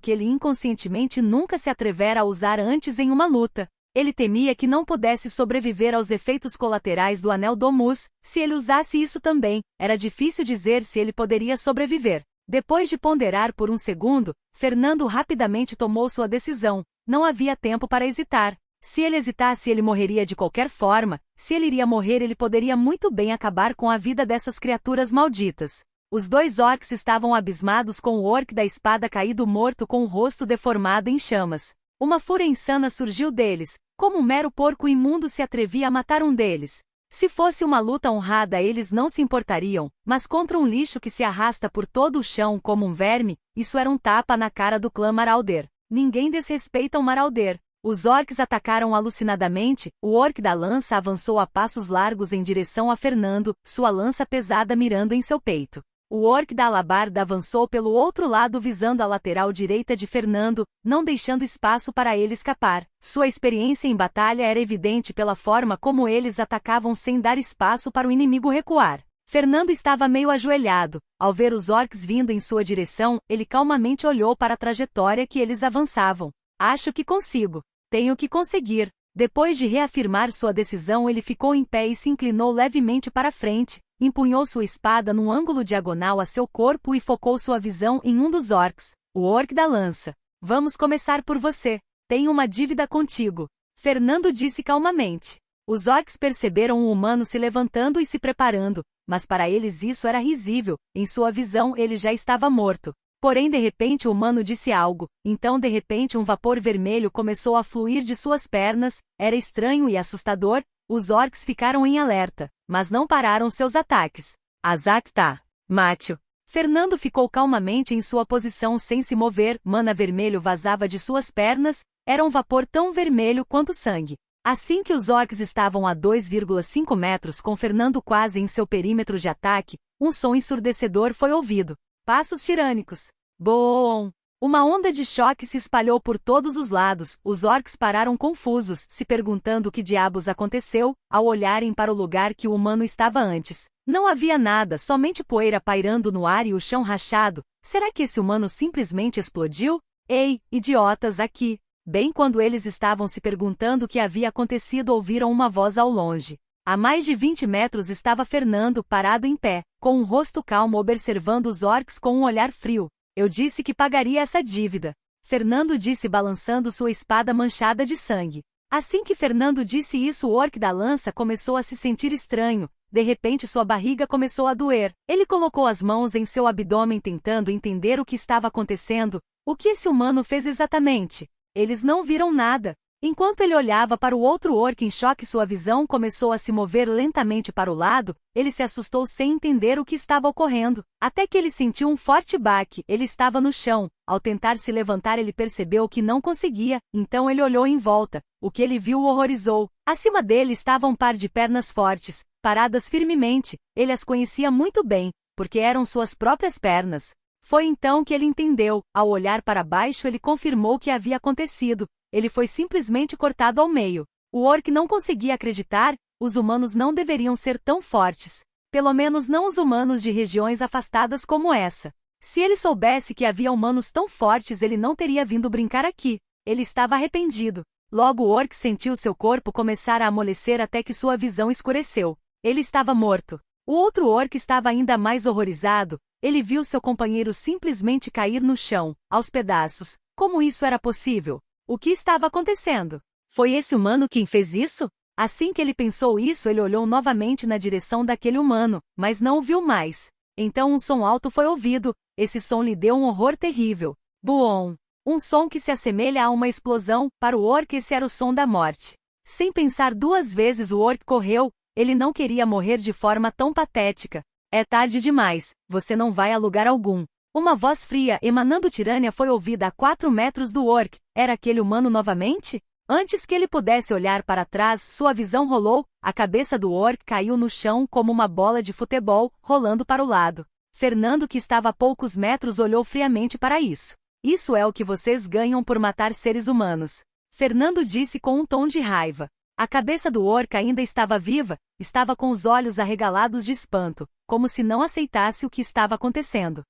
S1: que ele inconscientemente nunca se atrevera a usar antes em uma luta. Ele temia que não pudesse sobreviver aos efeitos colaterais do Anel Domus. Se ele usasse isso também, era difícil dizer se ele poderia sobreviver. Depois de ponderar por um segundo, Fernando rapidamente tomou sua decisão. Não havia tempo para hesitar. Se ele hesitasse, ele morreria de qualquer forma. Se ele iria morrer, ele poderia muito bem acabar com a vida dessas criaturas malditas. Os 2 orcs estavam abismados com o orc da espada caído morto com o rosto deformado em chamas. Uma fúria insana surgiu deles. Como um mero porco imundo se atrevia a matar um deles? Se fosse uma luta honrada eles não se importariam, mas contra um lixo que se arrasta por todo o chão como um verme, isso era um tapa na cara do clã Marauder. Ninguém desrespeita um Marauder. Os orcs atacaram alucinadamente, o orc da lança avançou a passos largos em direção a Fernando, sua lança pesada mirando em seu peito. O orc da alabarda avançou pelo outro lado visando a lateral direita de Fernando, não deixando espaço para ele escapar. Sua experiência em batalha era evidente pela forma como eles atacavam sem dar espaço para o inimigo recuar. Fernando estava meio ajoelhado. Ao ver os orcs vindo em sua direção, ele calmamente olhou para a trajetória que eles avançavam. Acho que consigo. Tenho que conseguir. Depois de reafirmar sua decisão, ele ficou em pé e se inclinou levemente para frente, empunhou sua espada num ângulo diagonal a seu corpo e focou sua visão em um dos orcs, o orc da lança. Vamos começar por você. Tenho uma dívida contigo. Fernando disse calmamente. Os orcs perceberam o humano se levantando e se preparando, mas para eles isso era risível. Em sua visão, ele já estava morto. Porém, de repente o humano disse algo, então de repente um vapor vermelho começou a fluir de suas pernas, era estranho e assustador, os orcs ficaram em alerta, mas não pararam seus ataques. Azak tá. Mátio. Fernando ficou calmamente em sua posição sem se mover, mana vermelho vazava de suas pernas, era um vapor tão vermelho quanto sangue. Assim que os orcs estavam a 2,5 metros com Fernando quase em seu perímetro de ataque, um som ensurdecedor foi ouvido. Passos tirânicos. Boom! Uma onda de choque se espalhou por todos os lados, os orcs pararam confusos, se perguntando o que diabos aconteceu, ao olharem para o lugar que o humano estava antes. Não havia nada, somente poeira pairando no ar e o chão rachado. Será que esse humano simplesmente explodiu? Ei, idiotas, aqui! Bem quando eles estavam se perguntando o que havia acontecido, ouviram uma voz ao longe. A mais de 20 metros estava Fernando, parado em pé, com um rosto calmo observando os orcs com um olhar frio. Eu disse que pagaria essa dívida. Fernando disse balançando sua espada manchada de sangue. Assim que Fernando disse isso, o orc da lança começou a se sentir estranho. De repente sua barriga começou a doer. Ele colocou as mãos em seu abdômen tentando entender o que estava acontecendo. O que esse humano fez exatamente? Eles não viram nada. Enquanto ele olhava para o outro orc em choque, sua visão começou a se mover lentamente para o lado, ele se assustou sem entender o que estava ocorrendo, até que ele sentiu um forte baque, ele estava no chão. Ao tentar se levantar ele percebeu que não conseguia, então ele olhou em volta. O que ele viu o horrorizou. Acima dele estava um par de pernas fortes, paradas firmemente, ele as conhecia muito bem, porque eram suas próprias pernas. Foi então que ele entendeu, ao olhar para baixo ele confirmou o que havia acontecido. Ele foi simplesmente cortado ao meio. O orc não conseguia acreditar, os humanos não deveriam ser tão fortes. Pelo menos não os humanos de regiões afastadas como essa. Se ele soubesse que havia humanos tão fortes, ele não teria vindo brincar aqui. Ele estava arrependido. Logo o orc sentiu seu corpo começar a amolecer até que sua visão escureceu. Ele estava morto. O outro orc estava ainda mais horrorizado. Ele viu seu companheiro simplesmente cair no chão, aos pedaços. Como isso era possível? O que estava acontecendo? Foi esse humano quem fez isso? Assim que ele pensou isso, ele olhou novamente na direção daquele humano, mas não o viu mais. Então um som alto foi ouvido, esse som lhe deu um horror terrível. Boom! Um som que se assemelha a uma explosão, para o orc esse era o som da morte. Sem pensar duas vezes o orc correu, ele não queria morrer de forma tão patética. É tarde demais, você não vai a lugar algum. Uma voz fria emanando tirânia foi ouvida a 4 metros do orc. Era aquele humano novamente? Antes que ele pudesse olhar para trás, sua visão rolou, a cabeça do orc caiu no chão como uma bola de futebol, rolando para o lado. Fernando, que estava a poucos metros, olhou friamente para isso. Isso é o que vocês ganham por matar seres humanos. Fernando disse com um tom de raiva. A cabeça do orc ainda estava viva, estava com os olhos arregalados de espanto, como se não aceitasse o que estava acontecendo.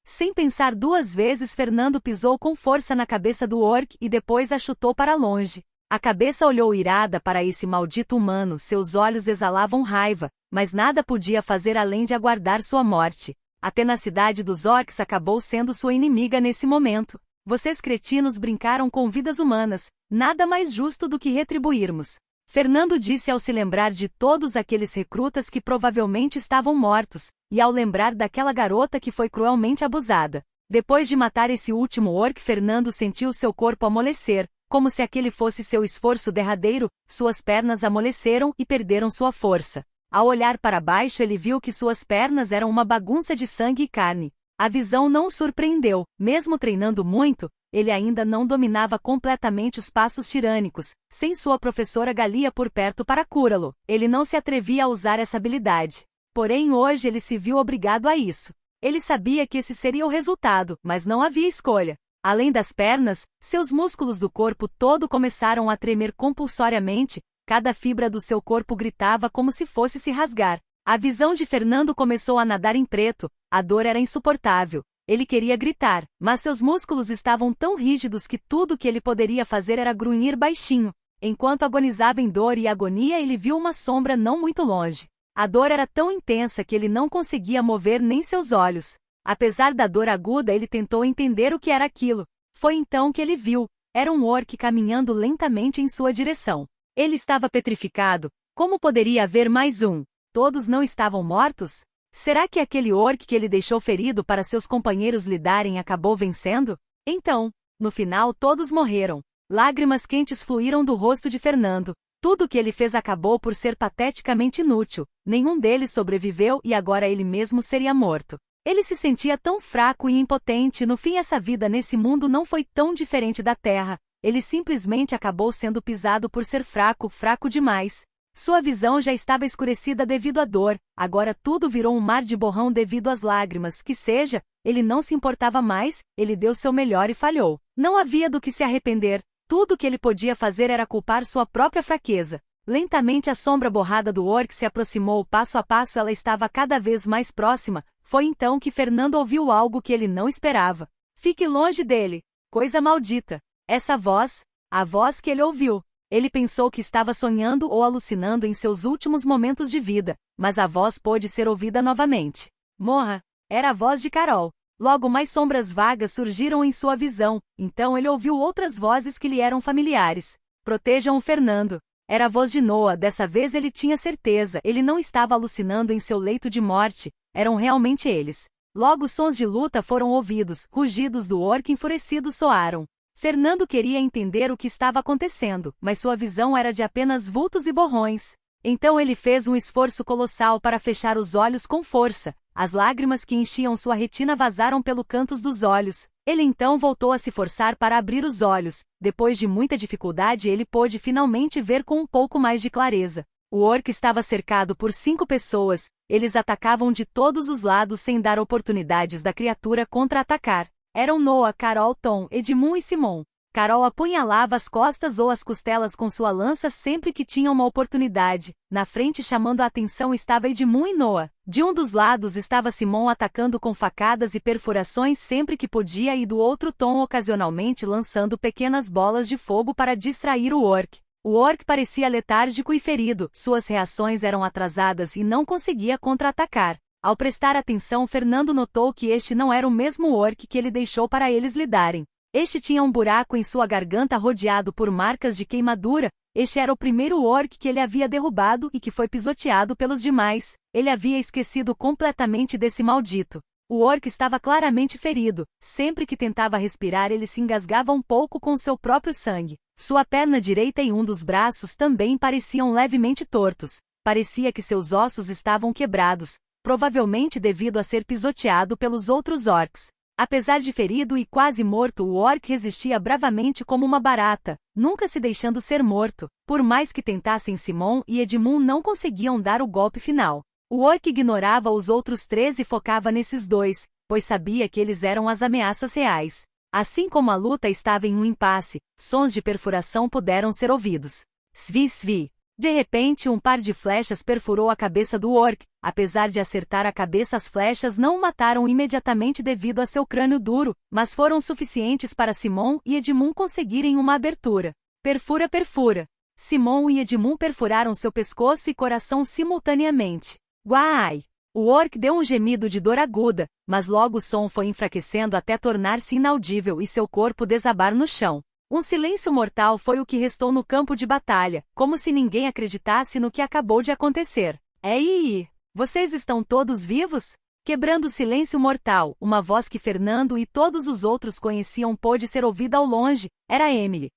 S1: Sem pensar duas vezes, Fernando pisou com força na cabeça do orc e depois a chutou para longe. A cabeça olhou irada para esse maldito humano, seus olhos exalavam raiva, mas nada podia fazer além de aguardar sua morte. A tenacidade dos orcs acabou sendo sua inimiga nesse momento. Vocês cretinos brincaram com vidas humanas, nada mais justo do que retribuirmos. Fernando disse ao se lembrar de todos aqueles recrutas que provavelmente estavam mortos, e ao lembrar daquela garota que foi cruelmente abusada. Depois de matar esse último orc, Fernando sentiu seu corpo amolecer, como se aquele fosse seu esforço derradeiro, suas pernas amoleceram e perderam sua força. Ao olhar para baixo ele viu que suas pernas eram uma bagunça de sangue e carne. A visão não o surpreendeu, mesmo treinando muito, ele ainda não dominava completamente os passos tirânicos, sem sua professora Galia por perto para curá-lo. Ele não se atrevia a usar essa habilidade. Porém hoje ele se viu obrigado a isso. Ele sabia que esse seria o resultado, mas não havia escolha. Além das pernas, seus músculos do corpo todo começaram a tremer compulsoriamente, cada fibra do seu corpo gritava como se fosse se rasgar. A visão de Fernando começou a nadar em preto, a dor era insuportável. Ele queria gritar, mas seus músculos estavam tão rígidos que tudo que ele poderia fazer era grunhir baixinho. Enquanto agonizava em dor e agonia, ele viu uma sombra não muito longe. A dor era tão intensa que ele não conseguia mover nem seus olhos. Apesar da dor aguda, ele tentou entender o que era aquilo. Foi então que ele viu. Era um orc caminhando lentamente em sua direção. Ele estava petrificado. Como poderia haver mais um? Todos não estavam mortos? Será que aquele orc que ele deixou ferido para seus companheiros lidarem acabou vencendo? Então, no final todos morreram. Lágrimas quentes fluíram do rosto de Fernando. Tudo o que ele fez acabou por ser pateticamente inútil. Nenhum deles sobreviveu e agora ele mesmo seria morto. Ele se sentia tão fraco e impotente. No fim, essa vida nesse mundo não foi tão diferente da Terra. Ele simplesmente acabou sendo pisado por ser fraco, fraco demais. Sua visão já estava escurecida devido à dor, agora tudo virou um mar de borrão devido às lágrimas, que seja, ele não se importava mais, ele deu seu melhor e falhou. Não havia do que se arrepender, tudo o que ele podia fazer era culpar sua própria fraqueza. Lentamente a sombra borrada do orc se aproximou, passo a passo ela estava cada vez mais próxima, foi então que Fernando ouviu algo que ele não esperava. Fique longe dele! Coisa maldita! Essa voz, a voz que ele ouviu. Ele pensou que estava sonhando ou alucinando em seus últimos momentos de vida, mas a voz pôde ser ouvida novamente. Morra! Era a voz de Carol. Logo mais sombras vagas surgiram em sua visão, então ele ouviu outras vozes que lhe eram familiares. Protejam o Fernando. Era a voz de Noah, dessa vez ele tinha certeza, ele não estava alucinando em seu leito de morte, eram realmente eles. Logo sons de luta foram ouvidos, rugidos do orc enfurecido soaram. Fernando queria entender o que estava acontecendo, mas sua visão era de apenas vultos e borrões. Então ele fez um esforço colossal para fechar os olhos com força. As lágrimas que enchiam sua retina vazaram pelos cantos dos olhos. Ele então voltou a se forçar para abrir os olhos. Depois de muita dificuldade, ele pôde finalmente ver com um pouco mais de clareza. O orc estava cercado por 5 pessoas. Eles atacavam de todos os lados sem dar oportunidades da criatura contra-atacar. Eram Noah, Carol, Tom, Edmund e Simon. Carol apunhalava as costas ou as costelas com sua lança sempre que tinha uma oportunidade. Na frente, chamando a atenção, estava Edmund e Noah. De um dos lados estava Simon atacando com facadas e perfurações sempre que podia e do outro Tom ocasionalmente lançando pequenas bolas de fogo para distrair o orc. O orc parecia letárgico e ferido, suas reações eram atrasadas e não conseguia contra-atacar. Ao prestar atenção, Fernando notou que este não era o mesmo orc que ele deixou para eles lidarem. Este tinha um buraco em sua garganta rodeado por marcas de queimadura. Este era o primeiro orc que ele havia derrubado e que foi pisoteado pelos demais. Ele havia esquecido completamente desse maldito. O orc estava claramente ferido. Sempre que tentava respirar, ele se engasgava um pouco com seu próprio sangue. Sua perna direita e um dos braços também pareciam levemente tortos. Parecia que seus ossos estavam quebrados, provavelmente devido a ser pisoteado pelos outros orcs. Apesar de ferido e quase morto, o orc resistia bravamente como uma barata, nunca se deixando ser morto. Por mais que tentassem, Simon e Edmund não conseguiam dar o golpe final. O orc ignorava os outros 3 e focava nesses 2, pois sabia que eles eram as ameaças reais. Assim como a luta estava em um impasse, sons de perfuração puderam ser ouvidos. Svi, svi. De repente, um par de flechas perfurou a cabeça do orc. Apesar de acertar a cabeça, as flechas não o mataram imediatamente devido a seu crânio duro, mas foram suficientes para Simon e Edmund conseguirem uma abertura. Perfura, perfura. Simon e Edmund perfuraram seu pescoço e coração simultaneamente. Guai! O orc deu um gemido de dor aguda, mas logo o som foi enfraquecendo até tornar-se inaudível e seu corpo desabar no chão. Um silêncio mortal foi o que restou no campo de batalha, como se ninguém acreditasse no que acabou de acontecer. Ei! Vocês estão todos vivos? Quebrando o silêncio mortal, uma voz que Fernando e todos os outros conheciam pôde ser ouvida ao longe. Era Emily.